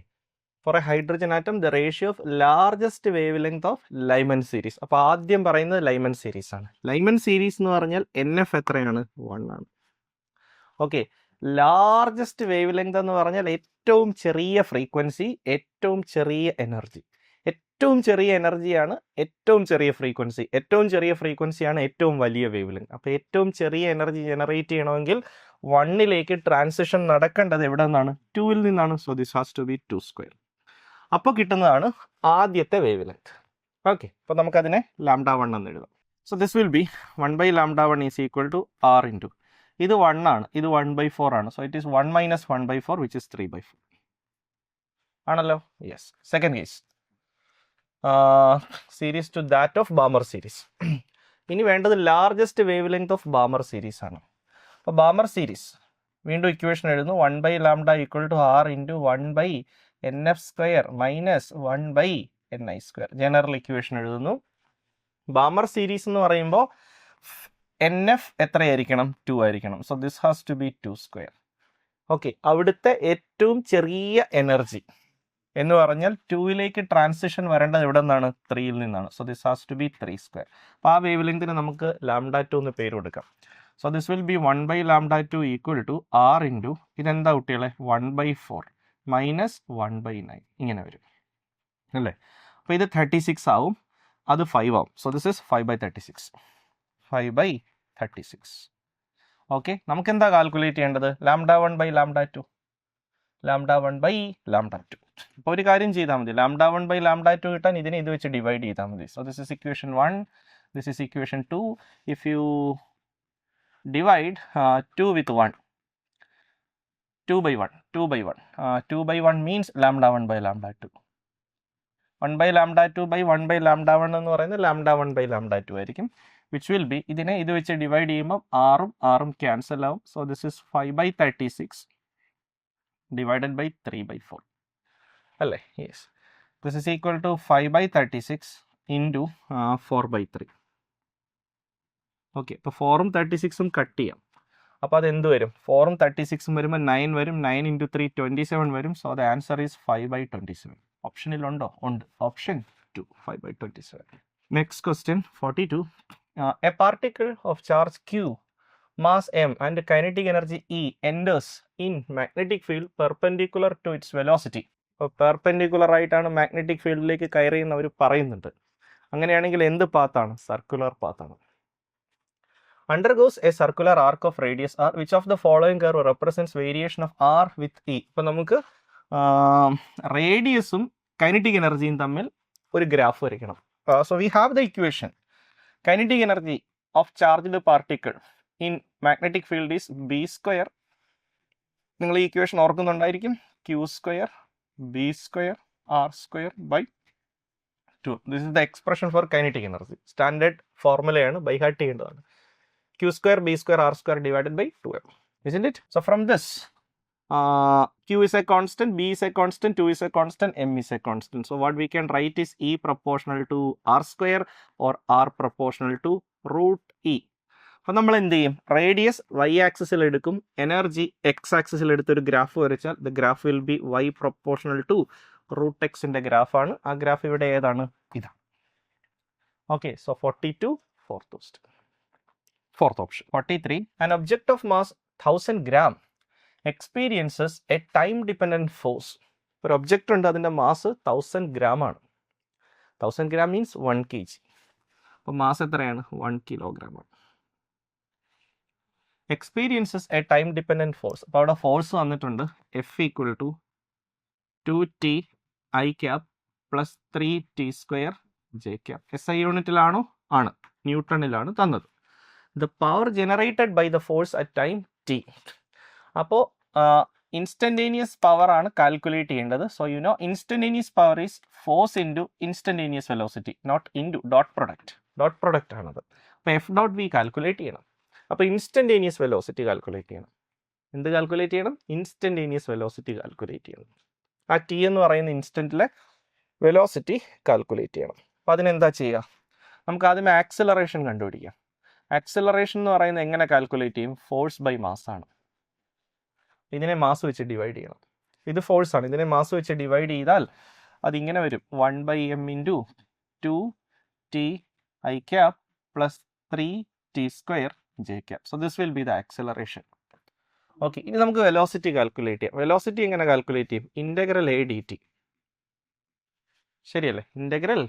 for a hydrogen atom, the ratio of largest wavelength of Lyman series. അപ്പോൾ ആദ്യം പറയുന്നത് Lyman series ആണ്. ലൈമൻ സീരീസ് എന്ന് പറഞ്ഞാൽ NF എത്രയാണ്? 1 ആണ്. ഓക്കെ, ലാർജസ്റ്റ് വേവ് ലെങ്ത് എന്ന് പറഞ്ഞാൽ ഏറ്റവും ചെറിയ ഫ്രീക്വൻസി, ഏറ്റവും ചെറിയ എനർജി. ഏറ്റവും ചെറിയ എനർജിയാണ് ഏറ്റവും ചെറിയ ഫ്രീക്വൻസി. ഏറ്റവും ചെറിയ ഫ്രീക്വൻസിയാണ് ഏറ്റവും വലിയ വേവ് ലെങ്ത്. അപ്പോൾ ഏറ്റവും ചെറിയ എനർജി ജനറേറ്റ് ചെയ്യണമെങ്കിൽ 1ലേക്ക് ട്രാൻസിഷൻ നടക്കേണ്ടത് എവിടെ നിന്നാണ്? 2ൽ നിന്നാണ്. So this has to be 2². അപ്പോൾ കിട്ടുന്നതാണ് ആദ്യത്തെ വേവ് ലെങ്ത്. ഓക്കെ, അപ്പോൾ നമുക്കതിനെ λ1 എന്ന് എഴുതാം. So this will be 1/λ1 is equal to R into ഇത് 1 ആണ്, ഇത് 1/4 ആണ്. So it is 1 minus 1/4 which is 3/4 ആണല്ലോ. Yes. Second case, series to that of Balmer series. ഇനി വേണ്ടത് largest wave length of Balmer series ആണ്. അപ്പോൾ ബാമർ സീരീസ് വീണ്ടും ഇക്വേഷൻ എഴുതുന്നു. 1/λ equal to R into 1/NF² minus 1/NI². General equation എഴുതുന്നു. Balmer series എന്ന് പറയുമ്പോൾ NF എത്രയായിരിക്കണം? 2 ആയിരിക്കണം. So this has to be 2². Okay, അവിടുത്തെ ഏറ്റവും ചെറിയ എനർജി എന്ന് പറഞ്ഞാൽ 2ലേക്ക് ട്രാൻസിഷൻ വരേണ്ടത് എവിടെ നിന്നാണ്? 3യിൽ നിന്നാണ്. So this has to be 3². അപ്പോൾ ആ വേവ് ലെങ്തിന് നമുക്ക് λ2 എന്ന് പേര് കൊടുക്കാം. So this will be 1/λ2 equal to R into ഇതെന്താ കുട്ടികളെ? 1/4 മൈനസ് 1/9 ഇങ്ങനെ വരും അല്ലേ? അപ്പോൾ ഇത് 36 ആവും, അത് 5 ആവും. So this is 5/36. 5/36. ഓക്കെ, നമുക്ക് എന്താ കാൽക്കുലേറ്റ് ചെയ്യേണ്ടത്? λ1/λ2. λ1/λ2. അപ്പോൾ ഒരു കാര്യം ചെയ്താൽ മതി, λ1/λ2 കിട്ടാൻ ഇതിനെ ഇത് വെച്ച് ഡിവൈഡ് ചെയ്താൽ മതി. So this is equation 1, this is equation 2. If you divide 2 with 1, 2/1, 2/1. 2/1 means λ1/λ2. 1/λ2 by 1/λ1 എന്ന് പറയുന്നത് λ1/λ2 ആയിരിക്കും. വിച്ച് വിൽ ബി, ഇതിനെ ഇത് വെച്ച് ഡിവൈഡ് ചെയ്യുമ്പോൾ ആറും ക്യാൻസൽ ആവും. So this is 5/36 divided by 3/4 അല്ലേ? Yes, this is equal to 5/36 into 4/3. Okay, അപ്പോൾ 4ഉം 36ഉം കട്ട് ചെയ്യാം. അപ്പോൾ അത് എന്ത് വരും? 4ഉം 36ഉം വരുമ്പോൾ 9 വരും. 9 × 3 27 വരും. So the answer is 5/27. ഓപ്ഷനിലുണ്ടോ? ഉണ്ട്. Option 2, 5/27. Next question 42. A particle of charge Q, mass m and kinetic energy E enters in magnetic field perpendicular to its velocity. അപ്പോൾ പെർപെൻഡിക്കുലർ ആയിട്ടാണ് മാഗ്നറ്റിക് ഫീൽഡിലേക്ക് കയറിയെന്ന് അവർ പറയുന്നുണ്ട്. അങ്ങനെയാണെങ്കിൽ എന്ത് പാത്താണ്? Circular പാത്താണ്. undergoes a circular arc of radius r, which of the following curve represents variation of r with E. അപ്പോൾ നമുക്ക് റേഡിയസും kinetic എനർജിയും തമ്മിൽ ഒരു ഗ്രാഫ് വരയ്ക്കണം. So we have the equation. Kinetic energy of charged particle in magnetic field is B². നിങ്ങൾ ഈ equation ഓർക്കുന്നുണ്ടായിരിക്കും. Q² B² R²/2. This is the expression for kinetic energy. Standard ഫോർമുലയാണ്, ബൈ ഹാർട്ട് ചെയ്യേണ്ടതാണ്. Q² B² R² divided by 2m, isn't it? So from this, Q is a constant, B is a constant, 2 is a constant, M is a constant. So what we can write is E proportional to R² or R proportional to root E. അപ്പോൾ നമ്മൾ എന്ത് ചെയ്യും? Radius y ആക്സിസിൽ എടുക്കും, energy x ആക്സിസിൽ എടുത്തൊരു graph വരച്ചാൽ the graph will be y proportional to root എക്സിൻ്റെ ഗ്രാഫാണ്. ആ ഗ്രാഫ് ഇവിടെ ഏതാണ്? ഇതാണ്. Okay, so 42 fourth option. 43. An object of mass 1000 gram experiences a time dependent force. ഒരു ഒബ്ജക്റ്റ് ഉണ്ട്, അതിൻ്റെ മാസ് 1000 gram ആണ്. 1000 gram മീൻസ് 1 kg. അപ്പോൾ മാസ് എത്രയാണ്? 1 kilogram ആണ്. Experiences a time dependent force. അപ്പോൾ അവിടെ ഫോഴ്സ് വന്നിട്ടുണ്ട് F equal to 2t I cap plus 3t² J cap. SI യൂണിറ്റിലാണോ? ആണ്. ന്യൂട്ടണിലാണ് തന്നത്. The power generated by the force at time t. അപ്പോൾ ഇൻസ്റ്റൻറ്റേനിയസ് പവർ ആണ് കാൽക്കുലേറ്റ് ചെയ്യേണ്ടത്. So you know instantaneous power is force into instantaneous velocity, naught into dot product ആണത്. അപ്പോൾ F.V calculate ചെയ്യണം. അപ്പോൾ ഇൻസ്റ്റൻറ്റേനിയസ് വെലോസിറ്റി കാൽക്കുലേറ്റ് ചെയ്യണം. എന്ത് calculate ചെയ്യണം? ഇൻസ്റ്റൻറ്റേനിയസ് വെലോസിറ്റി കാൽക്കുലേറ്റ് ചെയ്യണം. ആ ടി എന്ന് പറയുന്ന ഇൻസ്റ്റൻറ്റിലെ വെലോസിറ്റി കാൽക്കുലേറ്റ് ചെയ്യണം. അപ്പോൾ അതിനെന്താ ചെയ്യുക? നമുക്ക് ആദ്യം ആക്സിലറേഷൻ കണ്ടുപിടിക്കാം. ആക്സിലറേഷൻ എന്ന് പറയുന്നത് എങ്ങനെ കാൽക്കുലേറ്റ് ചെയ്യും? ഫോഴ്സ് ബൈ മാസ് ആണ്. ഇതിനെ മാസ് വെച്ച് ഡിവൈഡ് ചെയ്യണം. ഇത് ഫോഴ്സ് ആണ്, ഇതിനെ മാസ് വെച്ച് ഡിവൈഡ് ചെയ്താൽ അതിങ്ങനെ വരും 1/m into 2t I cap plus 3t² J cap. So this will be the acceleration. Okay, ഇനി നമുക്ക് വെലോസിറ്റി കാൽക്കുലേറ്റ് ചെയ്യാം. വെലോസിറ്റി എങ്ങനെ കാൽക്കുലേറ്റ് ചെയ്യും? Integral A dt. ശരിയല്ലേ? Integral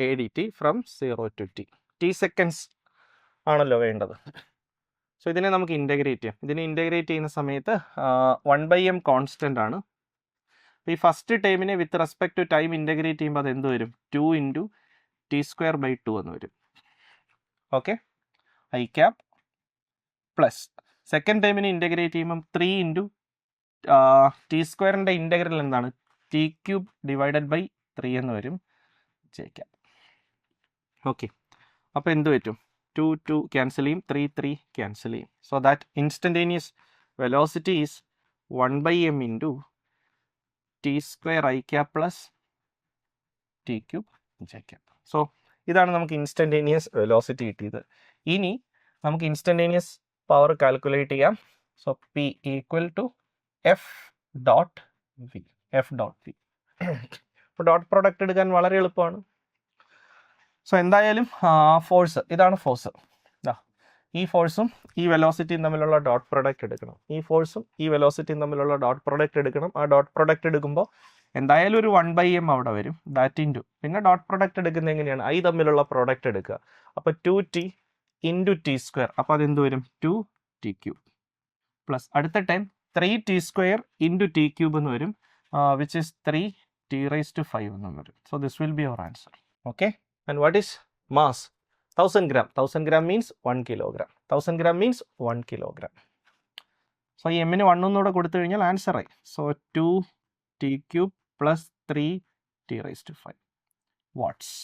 A dt from 0 to t. t seconds ആണല്ലോ വേണ്ടത്. So ഇതിനെ നമുക്ക് ഇൻ്റഗ്രേറ്റ് ചെയ്യാം. ഇതിനെ ഇൻ്റഗ്രേറ്റ് ചെയ്യുന്ന സമയത്ത് 1/m കോൺസ്റ്റൻ്റ് ആണ്. അപ്പോൾ ഈ ഫസ്റ്റ് ടൈമിനെ with respect to time integrate ചെയ്യുമ്പോൾ അത് എന്ത് വരും? 2 × t²/2 എന്ന് വരും. Okay, I cap plus second ടൈമിനെ ഇൻ്റഗ്രേറ്റ് ചെയ്യുമ്പം 3 × t² ഇൻ്റഗ്രൽ എന്താണ്? t³ ഡിവൈഡഡ് ബൈ 3 എന്ന് വരും J ക്യാപ്. ഓക്കെ, അപ്പോൾ എന്ത് പറ്റും? 2 ക്യാൻസൽ ചെയ്യും, 3 ക്യാൻസൽ ചെയ്യും. So that instantaneous velocity is 1/m into t² i cap plus t³ j cap. So ഇതാണ് നമുക്ക് ഇൻസ്റ്റൻറ്റേനിയസ് വെലോസിറ്റി കിട്ടിയത്. ഇനി നമുക്ക് ഇൻസ്റ്റൻറ്റേനിയസ് പവർ കാൽക്കുലേറ്റ് ചെയ്യാം. So P equal to F dot V. ഇപ്പോൾ ഡോട്ട് പ്രോഡക്റ്റ് എടുക്കാൻ വളരെ എളുപ്പമാണ്. സോ എന്തായാലും ഫോഴ്സ്, ഇതാണ് ഫോഴ്സ്. ഈ ഫോഴ്സും ഈ വെലോസിറ്റിയും തമ്മിലുള്ള ഡോട്ട് പ്രോഡക്റ്റ് എടുക്കണം. ഈ ഫോഴ്സും ഈ വെലോസിറ്റിയും തമ്മിലുള്ള ഡോട്ട് പ്രോഡക്റ്റ് എടുക്കണം. ആ ഡോട്ട് പ്രോഡക്റ്റ് എടുക്കുമ്പോൾ എന്തായാലും ഒരു 1/m അവിടെ വരും. ദാറ്റ് ഇൻറ്റു പിന്നെ ഡോട്ട് പ്രോഡക്റ്റ് എടുക്കുന്നത് എങ്ങനെയാണ്? I തമ്മിലുള്ള പ്രോഡക്റ്റ് എടുക്കുക. അപ്പോൾ 2t ഇൻറ്റു t². അപ്പോൾ അതെന്ത് വരും? 2t³ പ്ലസ് അടുത്ത ടൈം 3t² ഇൻറ്റു t³ എന്ന് വരും, വിച്ച് ഇസ് 3t⁵ എന്നും വരും. So this will be our answer. Okay. And what is mass? 1000 gram. 1000 gram means 1 kilogram. 1000 gram means 1 kilogram. So ഈ എമ്മിന് 1 ഒന്നുകൂടെ കൊടുത്തു കഴിഞ്ഞാൽ ആൻസർ ആയി. So 2t³ plus 3t⁵ watts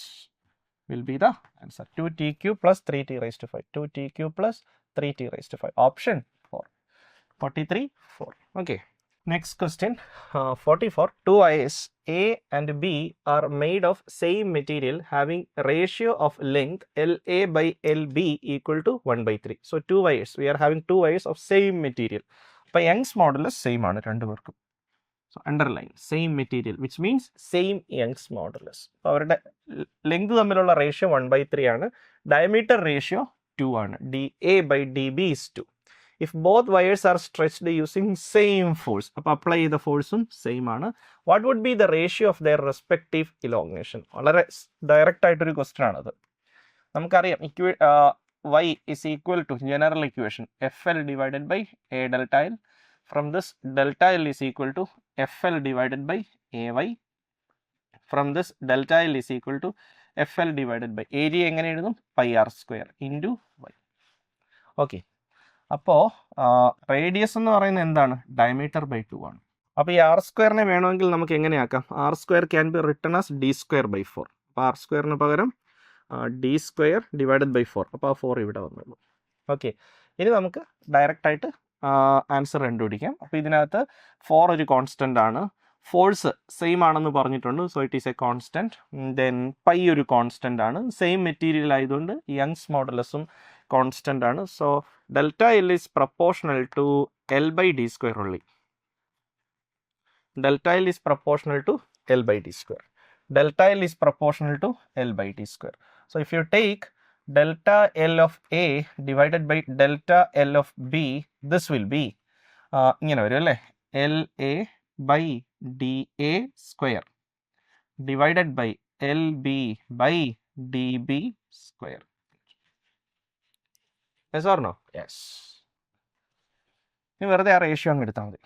will be the answer. 2t³ plus 3t⁵. 2t³ plus 3t⁵. Option 4. 43 4. Okay. Next question, 44. Two wires A and B are made of same material having ratio of length LA by LB equal to 1/3. So two wires, we are having two wires of same material. But Young's modulus same ആണ് രണ്ടുപേർക്കും. So underline same material, which means same Young's modulus. അപ്പോൾ അവരുടെ length തമ്മിലുള്ള ratio 1/3 ആണ്. Diameter ratio 2 ആണ്. DA by DB is 2. If both wires are stretched using same force, അപ്പോൾ apply ചെയ്ത ഫോഴ്സും സെയിം ആണ്. What would be the ratio of their respective elongation? വളരെ ഡയറക്റ്റ് ആയിട്ടൊരു ക്വസ്റ്റ്യൻ ആണത്. നമുക്കറിയാം y is equal to general equation FL divided by A delta L. From this delta L is equal to FL divided by AY. From this delta L is equal to FL divided by area എങ്ങനെ എഴുതും? πr² into y. Okay. അപ്പോൾ radius എന്ന് പറയുന്നത് എന്താണ്? Diameter by 2 ആണ്. അപ്പോൾ ഈ r² വേണമെങ്കിൽ നമുക്ക് എങ്ങനെയാക്കാം? r² can be written as d²/4. അപ്പോൾ r² പകരം d² ഡിവൈഡഡ് ബൈ 4. അപ്പോൾ ആ 4 ഇവിടെ വന്നുള്ളൂ. ഓക്കെ. ഇനി നമുക്ക് ഡയറക്റ്റ് ആയിട്ട് ആൻസർ കണ്ടുപിടിക്കാം. അപ്പോൾ ഇതിനകത്ത് 4 ഒരു കോൺസ്റ്റൻ്റ് ആണ്. ഫോഴ്സ് സെയിം ആണെന്ന് പറഞ്ഞിട്ടുണ്ട്. So it is A constant. Then pi ഒരു കോൺസ്റ്റൻ്റ് ആണ്. സെയിം മെറ്റീരിയൽ ആയതുകൊണ്ട് യങ്സ് മോഡുലസും കോൺസ്റ്റൻ്റ് ആണ്. So delta L is proportional to L by d² only. Delta L is proportional to L by d². Delta L is proportional to L by d². So if you take delta L of A divided by delta L of B, this will be ഇങ്ങനെ വരും അല്ലേ? LA by DA² divided by LB by DB². Yes or no? Yes. ഇനി വെറുതെ ആ ratio അങ്ങ് എടുത്താൽ മതി.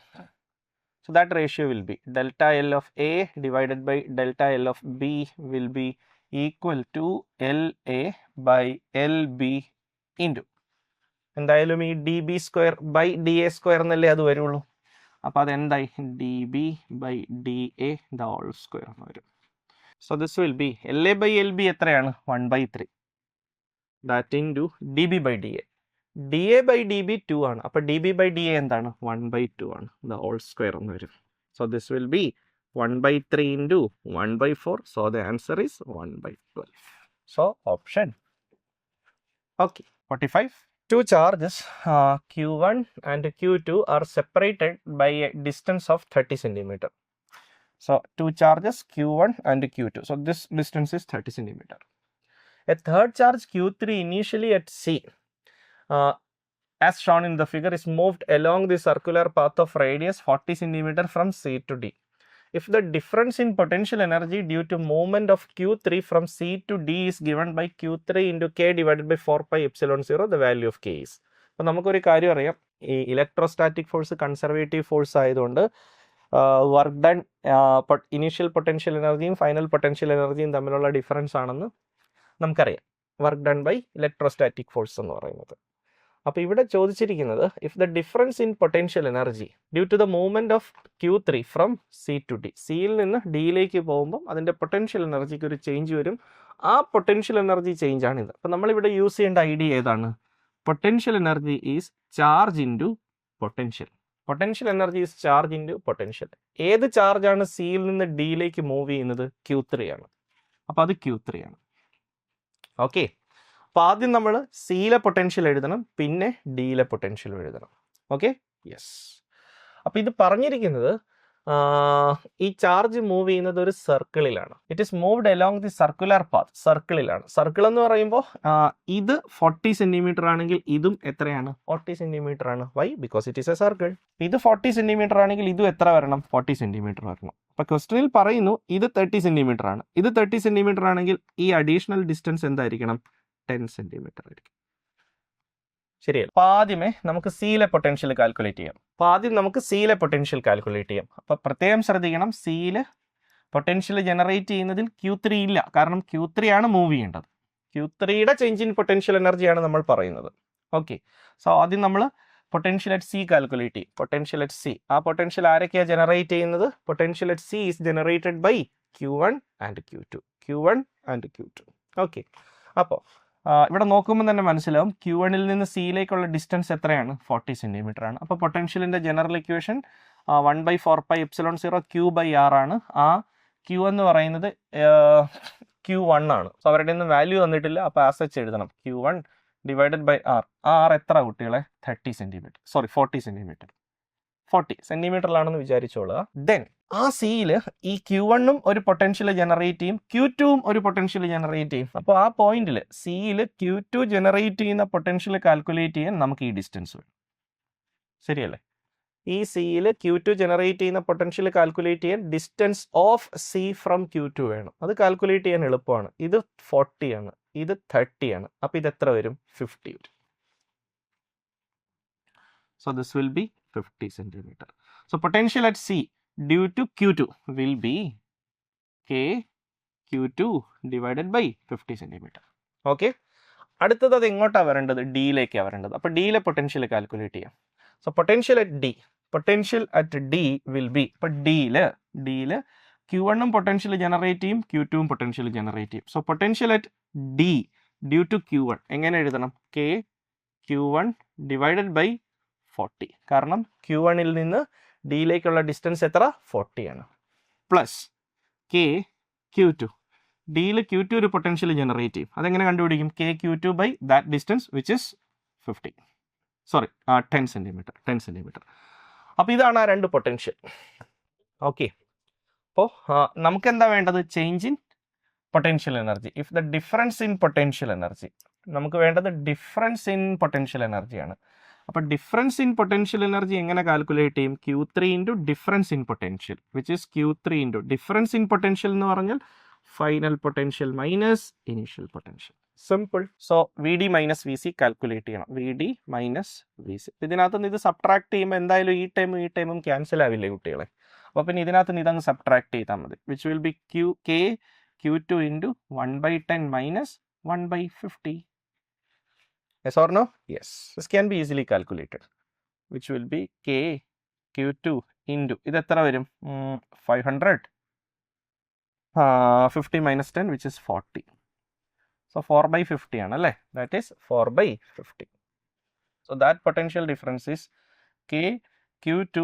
So that ratio will be delta L of A divided by delta L of B will be equal to LA by LB into എന്തായാലും ഈ DB² by DA² എന്നല്ലേ അത് വരുള്ളൂ. അപ്പോൾ അതെന്തായി? DB by DA the whole square എന്ന് വരും. So this will be LA by LB എത്രയാണ്? 1/3. That into DB by DA. DA by DB 2 ആണ്. അപ്പോൾ DB by DA എന്താണ്? 1/2 ആണ്. The whole square എന്ന് വരും. So this will be 1/3 into 1/4. So the answer is 1/12. So option. Okay. 45. Two charges Q1 and Q2 are separated by a distance of 30 centimeter. So two charges Q1 and Q2. So this distance is 30 centimeter. A third charge Q3 initially at C, as shown in the figure, is moved along the circular path of radius 40 centimeter from C to D. If the difference in potential energy due to movement of Q3 from C to D is given by Q3 into K divided by 4πε0, the value of K is. അപ്പോൾ നമുക്കൊരു കാര്യം അറിയാം, ഈ electrostatic force conservative force ആയതുകൊണ്ട് work done initial potential എനർജിയും final potential എനർജിയും തമ്മിലുള്ള difference ആണെന്ന് നമുക്കറിയാം. Work done by electrostatic force എന്ന് പറയുന്നത്. അപ്പോൾ ഇവിടെ ചോദിച്ചിരിക്കുന്നത് if the difference in potential energy due to the movement of Q3 from C to D, സിയിൽ നിന്ന് ഡിയിലേക്ക് പോകുമ്പോൾ അതിൻ്റെ പൊട്ടൻഷ്യൽ എനർജിക്ക് ഒരു ചേഞ്ച് വരും. ആ പൊട്ടൻഷ്യൽ എനർജി ചേഞ്ച് ആണിത്. അപ്പോൾ നമ്മളിവിടെ യൂസ് ചെയ്യേണ്ട ഐഡിയ ഏതാണ്? Potential energy is charge into potential. Potential energy is charge into potential. ഏത് ചാർജാണ് സിയിൽ നിന്ന് ഡിയിലേക്ക് മൂവ് ചെയ്യുന്നത്? Q3 ആണ്. അപ്പോൾ അത് Q3 ആണ്. ഓക്കെ, അപ്പോൾ ആദ്യം നമ്മൾ സിയിലെ പൊട്ടൻഷ്യൽ എഴുതണം, പിന്നെ ഡിയിലെ പൊട്ടൻഷ്യൽ എഴുതണം. Okay, yes. അപ്പോൾ ഇത് പറഞ്ഞിരിക്കുന്നത് ഈ ചാർജ് മൂവ് ചെയ്യുന്നത് ഒരു സർക്കിളിലാണ്. It is moved along the circular path. സർക്കിളിലാണ്. സർക്കിൾ എന്ന് പറയുമ്പോൾ ഇത് 40 സെന്റിമീറ്റർ ആണെങ്കിൽ ഇതും എത്രയാണ്? 40 സെന്റിമീറ്റർ ആണ്. Why? Because it is a circle. ഇത് 40 സെന്റിമീറ്റർ ആണെങ്കിൽ ഇതും എത്ര വരണം? 40 സെന്റിമീറ്റർ വരണം. അപ്പോൾ ക്വസ്റ്റനിൽ പറയുന്നു ഇത് 30 സെന്റിമീറ്റർ ആണ്. ഇത് 30 സെന്റിമീറ്റർ ആണെങ്കിൽ ഈ അഡീഷണൽ ഡിസ്റ്റൻസ് എന്തായിരിക്കണം? 10 സെന്റിമീറ്റർ ആയിരിക്കും. ശരിയല്ല? അപ്പോൾ ആദ്യമേ നമുക്ക് സിയിലെ പൊട്ടൻഷ്യൽ കാൽക്കുലേറ്റ് ചെയ്യാം. അപ്പോൾ പ്രത്യേകം ശ്രദ്ധിക്കണം, സിയിൽ പൊട്ടൻഷ്യൽ ജനറേറ്റ് ചെയ്യുന്നതിൽ Q3 ഇല്ല. കാരണം Q3 ആണ് മൂവ് ചെയ്യേണ്ടത്. Q3യുടെ ചേഞ്ച് ഇൻ പൊട്ടൻഷ്യൽ എനർജിയാണ് നമ്മൾ പറയുന്നത്. ഓക്കെ, സോ ആദ്യം നമ്മൾ പൊട്ടൻഷ്യൽ അറ്റ് സി കാൽക്കുലേറ്റ് ചെയ്യും. പൊട്ടൻഷ്യൽ അറ്റ് സി, ആ പൊട്ടൻഷ്യൽ ആരൊക്കെയാണ് ജനറേറ്റ് ചെയ്യുന്നത്? Potential at C is generated by Q1 and Q2. Okay, അപ്പോൾ ഇവിടെ നോക്കുമ്പോൾ തന്നെ മനസ്സിലാവും Q1ൽ നിന്ന് സിയിലേക്കുള്ള ഡിസ്റ്റൻസ് എത്രയാണ്? 40 സെന്റിമീറ്റർ ആണ്. അപ്പോൾ പൊട്ടൻഷ്യലിൻ്റെ ജനറൽ ഇക്വേഷൻ 1/4πε0 Q/R ആണ്. ആ Q എന്ന് പറയുന്നത് Q1 ആണ്. സോ അവരുടെ ഒന്നും വാല്യൂ തന്നിട്ടില്ല, അപ്പോൾ ആസ് സച്ച് എഴുതണം Q1 ഡിവൈഡഡ് ബൈ R. ആ R എത്ര കുട്ടികളെ? 40 സെന്റിമീറ്ററിലാണെന്ന് വിചാരിച്ചോളുക. ദെൻ ആ സിയിൽ ഈ Q1ഉം ഒരു പൊട്ടൻഷ്യൽ ജനറേറ്റ് ചെയ്യും, Q2ഉം ഒരു പൊട്ടൻഷ്യൽ ജനറേറ്റ് ചെയ്യും. അപ്പോൾ ആ പോയിന്റിൽ സിയിൽ Q2 ജനറേറ്റ് ചെയ്യുന്ന പൊട്ടൻഷ്യൽ കാൽക്കുലേറ്റ് ചെയ്യാൻ നമുക്ക് ഈ ഡിസ്റ്റൻസ് വേണം. ശരിയല്ലേ? ഈ സിയിൽ Q2 ജനറേറ്റ് ചെയ്യുന്ന പൊട്ടൻഷ്യൽ കാൽക്കുലേറ്റ് ചെയ്യാൻ distance of C from Q2 വേണം. അത് കാൽക്കുലേറ്റ് ചെയ്യാൻ എളുപ്പമാണ്. ഇത് 40 ആണ്, ഇത് 30 ആണ്. അപ്പോൾ ഇത് എത്ര വരും? 50 വരും. So this will be 50 centimeter. So potential at C due to Q2 will be K Q2 divided by 50 centimeter. Okay. അടുത്തത് അത് എങ്ങോട്ടാണ് വരേണ്ടത്? ഡിയിലേക്കാണ് വരേണ്ടത്. അപ്പോൾ ഡിയിലെ പൊട്ടൻഷ്യൽ കാൽക്കുലേറ്റ് ചെയ്യാം. So potential at D will be, ഇപ്പോൾ ഡിയിൽ Q1ഉം പൊട്ടൻഷ്യൽ ജനറേറ്റ് ചെയ്യും, Q2ഉം പൊട്ടൻഷ്യൽ ജനറേറ്റ് ചെയ്യും. So potential at D due to Q1 എങ്ങനെ എഴുതണം? K Q1 divided by 40. കാരണം Q1ൽ നിന്ന് ഡിയിലേക്കുള്ള ഡിസ്റ്റൻസ് എത്ര? 40 ആണ്. Plus K Q2. ഡിയിൽ Q2 ഒരു പൊട്ടൻഷ്യൽ ജനറേറ്റ് ചെയ്യും. അതെങ്ങനെ കണ്ടുപിടിക്കും? K Q2 by that distance which is 10 centimetre. അപ്പോൾ ഇതാണ് ആ രണ്ട് പൊട്ടൻഷ്യൽ. ഓക്കെ, അപ്പോൾ നമുക്ക് എന്താ വേണ്ടത്? Change in potential energy. If the difference in potential energy, നമുക്ക് വേണ്ടത് ഡിഫറൻസ് ഇൻ പൊട്ടൻഷ്യൽ എനർജിയാണ്. അപ്പോൾ ഡിഫറൻസ് ഇൻ പൊട്ടൻഷ്യൽ എനർജി എങ്ങനെ കാൽക്കുലേറ്റ് ചെയ്യും? Q3 into difference in potential which is Q3 into difference in potential എന്ന് പറഞ്ഞാൽ final potential minus initial potential. Simple. So VD minus VC calculate ചെയ്യണം. VD minus VC. ഇതിനകത്ത് നിന്ന് ഇത് subtract ചെയ്യുമ്പോൾ എന്തായാലും ഈ ടൈമും ക്യാൻസൽ ആവില്ലേ കുട്ടികളെ? അപ്പോൾ പിന്നെ ഇതിനകത്ത് നിന്ന് ഇതങ്ങ് സബ്ട്രാക്ട് ചെയ്താൽ മതി. Which will B K Q2 into 1/10 minus 1/50. Yes or no? Yes. This can be easily calculated. Which will be K Q2 into, ഇത് എത്ര വരും? 500. 50 minus 10 which is 40. So 4/50 ആണ് അല്ലേ? That is 4/50. So that potential difference is K Q2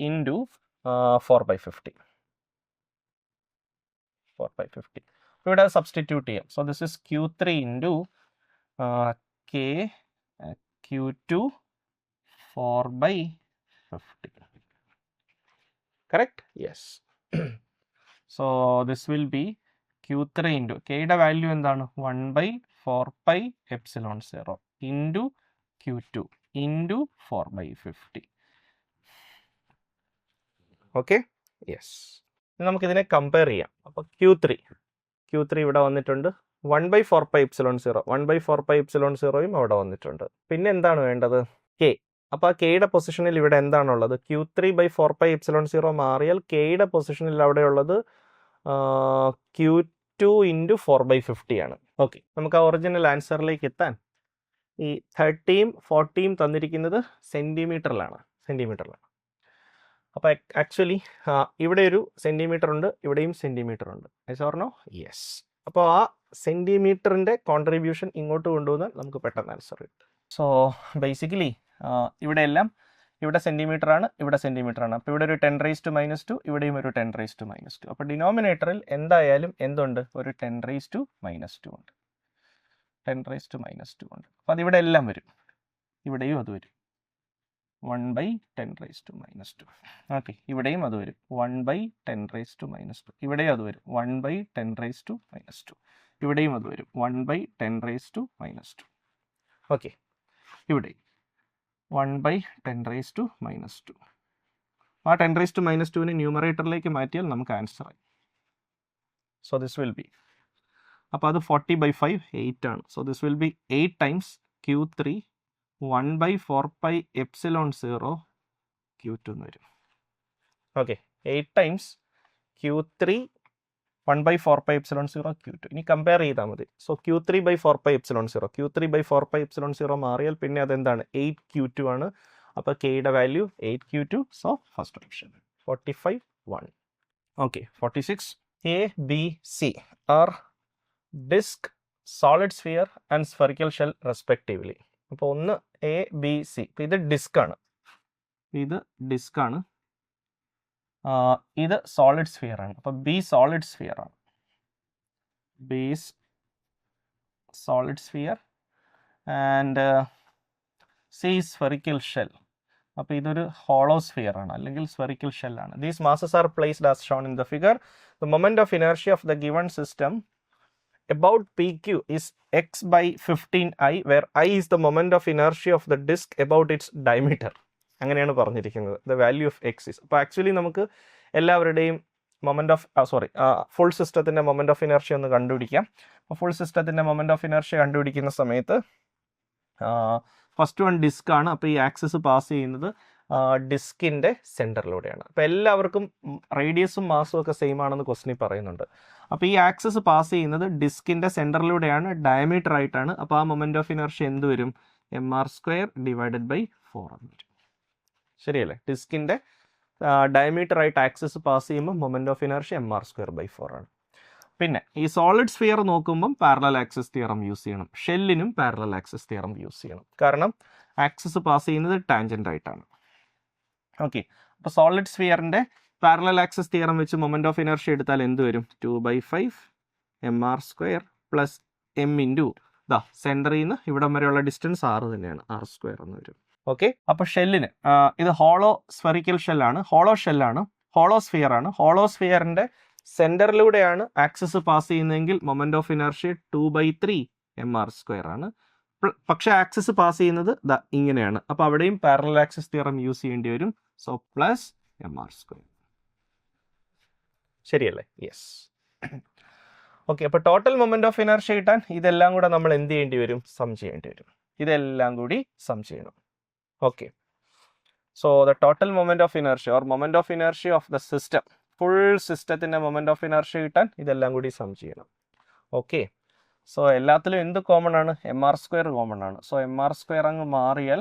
into 4/50. 4/50. ഇവിടെ substitute ചെയ്യാം. So this is Q3 into K Q2 4/50. Correct? Yes. So this will be Q3 into K യുടെ value എന്താണ്? 1/4πε0 into Q2 into 4/50. Okay, yes. നമുക്കിതിനെ compare ചെയ്യാം. അപ്പോൾ Q3 ഇവിടെ വന്നിട്ടുണ്ട്. 1/4πε0 അവിടെ വന്നിട്ടുണ്ട്. പിന്നെ എന്താണ് വേണ്ടത്? K. അപ്പോൾ ആ കെയുടെ പൊസിഷനിൽ ഇവിടെ എന്താണുള്ളത്? Q3/4πε0 മാറിയാൽ കെയുടെ പൊസിഷനിൽ അവിടെ ഉള്ളത് Q2 into 4/50 ആണ്. ഓക്കെ, നമുക്ക് ആ ഒറിജിനൽ ആൻസറിലേക്ക് എത്താൻ ഈ 30-യും 40-യും തന്നിരിക്കുന്നത് സെൻറ്റിമീറ്ററിലാണ്. അപ്പോൾ ആക്ച്വലി ഇവിടെ ഒരു സെൻറ്റിമീറ്റർ ഉണ്ട്, ഇവിടെയും സെൻറ്റിമീറ്റർ ഉണ്ട്. Yes or no? യെസ്. അപ്പോൾ ആ സെൻറ്റിമീറ്ററിൻ്റെ കോൺട്രിബ്യൂഷൻ ഇങ്ങോട്ട് കൊണ്ടുവന്നാൽ നമുക്ക് പെട്ടെന്ന് ആൻസർ കിട്ടും. സോ ബേസിക്കലി ഇവിടെ സെൻറ്റിമീറ്റർ ആണ്, ഇവിടെ സെൻറ്റിമീറ്റർ ആണ്. അപ്പോൾ ഇവിടെ ഒരു 10⁻², ഇവിടെയും ഒരു 10⁻². അപ്പോൾ ഡിനോമിനേറ്ററിൽ എന്തായാലും എന്തുണ്ട്? ഒരു 10⁻² ഉണ്ട്. 10⁻² ഉണ്ട്. അപ്പോൾ അതിവിടെ എല്ലാം വരും, ഇവിടെയും അത് വരും 1/10⁻². ഓക്കെ, ഇവിടെയും അത് വരും 1/10⁻². ഇവിടെയും അത് വരും 1/10⁻². ഇവിടെയും അത് വരും 1/10⁻². ഓക്കെ, ഇവിടെ 1/10⁻². ആ 10⁻²നെ ന്യൂമറേറ്ററിലേക്ക് മാറ്റിയാൽ നമുക്ക് ആൻസർ ആയി. സോ ദിസ് വിൽ ബി, അപ്പോൾ അത് 40/5 8 ആണ്. So this will B 8 times Q3 1/4πε0 Q2 എന്ന് വരും. Okay, 8 times Q3 1/4πε0 Q2. ഇനി കമ്പയർ ചെയ്താൽ മതി. സോ Q3/4πε0, Q3/4πε0 മാറിയാൽ പിന്നെ അതെന്താണ്? 8Q2 ആണ്. അപ്പോൾ കെയുടെ value 8Q2. So first option 45 1. Okay, 46 A, B, C are disk, solid sphere and spherical shell respectively. അപ്പോൾ ഒന്ന് A, B, C. അപ്പോൾ ഇത് ഡിസ്ക് ആണ്, ഇത് സോളിഡ് സ്ഫിയർ ആണ്. അപ്പോൾ B സോളിഡ് സ്ഫിയർ ആണ്, B solid sphere and C spherical shell. അപ്പോൾ ഇതൊരു ഹോളോ സ്ഫിയർ ആണ് അല്ലെങ്കിൽ സ്ഫെറിക്കൽ ഷെൽ ആണ്. These masses are placed as shown in the figure. The moment of inertia of the given system about PQ is x by 15I, where I is the moment of inertia of the disk about its diameter. അങ്ങനെയാണ് പറഞ്ഞിരിക്കുന്നത്. The value of x is. അപ്പോൾ actually നമുക്ക് എല്ലാവരുടെയും moment of full സിസ്റ്റത്തിൻ്റെ moment of inertia ഒന്ന് കണ്ടുപിടിക്കാം. അപ്പോൾ full സിസ്റ്റത്തിൻ്റെ മൊമെൻ്റ് ഓഫ് ഇനർഷ്യ കണ്ടുപിടിക്കുന്ന സമയത്ത് ഫസ്റ്റ് വൺ ഡിസ്ക് ആണ്. അപ്പോൾ ഈ ആക്സിസ് പാസ് ചെയ്യുന്നത് ഡിസ്കിൻ്റെ സെൻറ്ററിലൂടെയാണ്. അപ്പോൾ എല്ലാവർക്കും റേഡിയസും മാസും ഒക്കെ സെയിം ആണെന്ന് ക്വസ്റ്റനിൽ പറയുന്നുണ്ട്. അപ്പോൾ ഈ ആക്സിസ് പാസ് ചെയ്യുന്നത് ഡിസ്കിൻ്റെ സെൻറ്ററിലൂടെയാണ്, ഡയമീറ്റർ ആയിട്ടാണ്. അപ്പോൾ ആ മൊമെൻ്റ് ഓഫ് ഇനർഷ്യ എന്ത് വരും? mr² / 4 എന്ന് വരും. ശരിയല്ലേ? ഡിസ്കിൻ്റെ ഡയമീറ്റർ ആയിട്ട് ആക്സിസ് പാസ് ചെയ്യുമ്പോൾ മൊമെൻ്റ് ഓഫ് ഇനർഷ്യ mr² / 4 ആണ്. പിന്നെ ഈ സോളിഡ് സ്ഫിയർ നോക്കുമ്പം പാരലൽ ആക്സിസ് തിയറം യൂസ് ചെയ്യണം. ഷെല്ലിനും പാരലൽ ആക്സിസ് തിയറം യൂസ് ചെയ്യണം. കാരണം ആക്സിസ് പാസ് ചെയ്യുന്നത് ടാൻജൻ്റ് ആയിട്ടാണ്. ഓക്കെ, അപ്പോൾ സോളിഡ് സ്ഫിയറിൻ്റെ പാരലൽ ആക്സിസ് തിയറം വെച്ച് മൊമെൻ്റ് ഓഫ് ഇനർഷ്യ എടുത്താൽ എന്ത് വരും? 2/5 mr² പ്ലസ് m ഇൻറ്റു സെൻറ്ററിൽ നിന്ന് ഇവിടം വരെയുള്ള ഡിസ്റ്റൻസ് 6 തന്നെയാണ്, r² എന്ന് വരും. ഓക്കെ, അപ്പോൾ ഷെല്ലിന് ഇത് ഹോളോ സ്ഫെറിക്കൽ ഷെല്ലാണ്, ഹോളോ സ്ഫിയർ ആണ്. ഹോളോ സ്ഫിയറിൻ്റെ സെൻറ്ററിലൂടെയാണ് ആക്സിസ് പാസ് ചെയ്യുന്നതെങ്കിൽ മൊമെൻ്റ് ഓഫ് ഇനർഷ്യ 2/3 mr² ആണ്. പക്ഷേ ആക്സിസ് പാസ് ചെയ്യുന്നത് ഇങ്ങനെയാണ്. അപ്പോൾ അവിടെയും പാരലൽ ആക്സിസ് തിയറം യൂസ് ചെയ്യേണ്ടി വരും. So plus mr². ശരിയല്ലേ? യെസ്. ഓക്കെ, അപ്പോൾ ടോട്ടൽ മൊമെൻ്റ് ഓഫ് ഇനർഷ്യ കിട്ടാൻ ഇതെല്ലാം കൂടെ നമ്മൾ എന്ത് ചെയ്യേണ്ടി വരും? സം ചെയ്യേണ്ടി വരും. ഇതെല്ലാം കൂടി സം ചെയ്യണം. Okay, so the total moment of inertia or moment of inertia of the system, full സിസ്റ്റത്തിൻ്റെ മൊമെൻ്റ് ഓഫ് ഇനർഷ്യ കിട്ടാൻ ഇതെല്ലാം കൂടി സം ചെയ്യണം. ഓക്കെ, സോ എല്ലാത്തിലും എന്ത് കോമൺ ആണ്? mr² കോമൺ ആണ്. സോ mr² അങ്ങ് മാറിയാൽ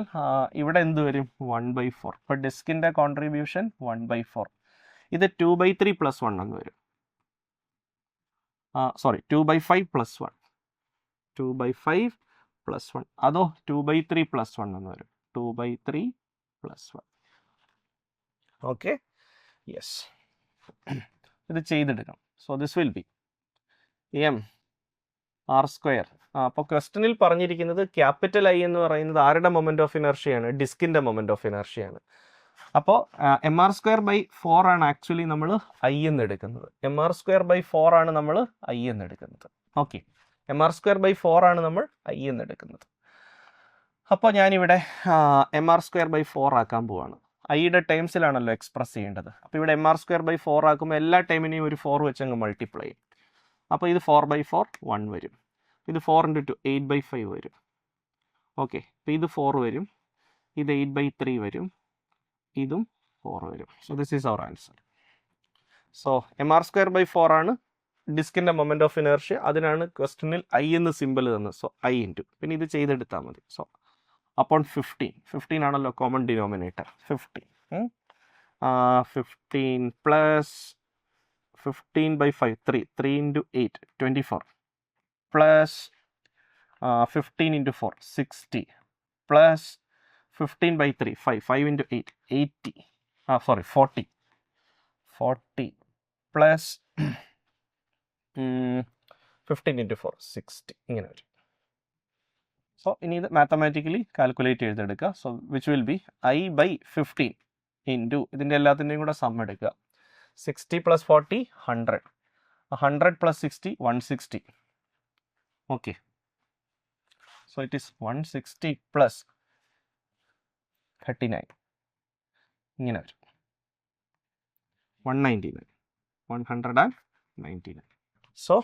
ഇവിടെ എന്ത് വരും? 1/4. ഇപ്പോൾ ഡിസ്കിൻ്റെ കോൺട്രിബ്യൂഷൻ 1/4. ഇത് 2/3 + 1 എന്ന് വരും. 2/5 + 1. 2/5 + 1. അതോ 2/3 + 1 എന്ന് വരും. 2/3 + 1. Okay, yes. ഇത് ചെയ്തെടുക്കാം. So this will be mr². അപ്പോൾ ക്വസ്റ്റനിൽ പറഞ്ഞിരിക്കുന്നത് ക്യാപിറ്റൽ I എന്ന് പറയുന്നത് ആരുടെ മൊമെൻ്റ് ഓഫ് ഇനർഷ്യയാണ്? ഡിസ്കിൻ്റെ മൊമെൻ്റ് ഓഫ് ഇനർഷ്യയാണ്. അപ്പോൾ mr² / 4 ആണ് ആക്ച്വലി നമ്മൾ I എന്ന് എടുക്കുന്നത്. mr² / 4 ആണ് നമ്മൾ I എന്ന് എടുക്കുന്നത്. ഓക്കെ, mr² / 4 ആണ് നമ്മൾ I എന്ന് എടുക്കുന്നത്. അപ്പോൾ ഞാനിവിടെ mr² / 4 ആക്കാൻ പോവാണ്. ഐയുടെ ടേംസിലാണല്ലോ എക്സ്പ്രസ് ചെയ്യേണ്ടത്. അപ്പോൾ ഇവിടെ mr² / 4 ആക്കുമ്പോൾ എല്ലാ ടൈമിനെയും ഒരു 4 വെച്ച് അങ്ങ് മൾട്ടിപ്ലൈ ചെയ്യും. അപ്പോൾ ഇത് 4/4 1 വരും. ഇത് 4 × 2 8/5 വരും. ഓക്കെ, അപ്പോൾ ഇത് 4 വരും, ഇത് 8/3 വരും, ഇതും 4 വരും. So this is our answer. So mr² / 4 ആണ് ഡിസ്കിൻ്റെ മൊമെൻറ്റ് ഓഫ് ഇനേർഷ്യ, അതിനാണ് ക്വസ്റ്റനിൽ ഐ എന്ന് സിമ്പിൾ തന്നത്. സോ ഐ ഇൻറ്റു, പിന്നെ ഇത് ചെയ്തെടുത്താൽ മതി. സോ upon 15 ആണല്ലോ common denominator. 15 plus 15/5 3 into 8 24 plus 15 into 4 60 plus 15/3 5 into 8 80 40 plus 15 into 4 60 ഇങ്ങനെ വരും. സോ ഇനി ഇത് മാത്തമാറ്റിക്കലി കാൽക്കുലേറ്റ് ചെയ്തെടുക്കുക. So which will B I/15 into ഇതിൻ്റെ എല്ലാത്തിൻ്റെയും കൂടെ സം എടുക്കുക. 60 + 40 100, 100 + 60 160. ഓക്കെ, സോ ഇറ്റ് ഈസ് 160 + 39 ഇങ്ങനെ വരും. 199. സോ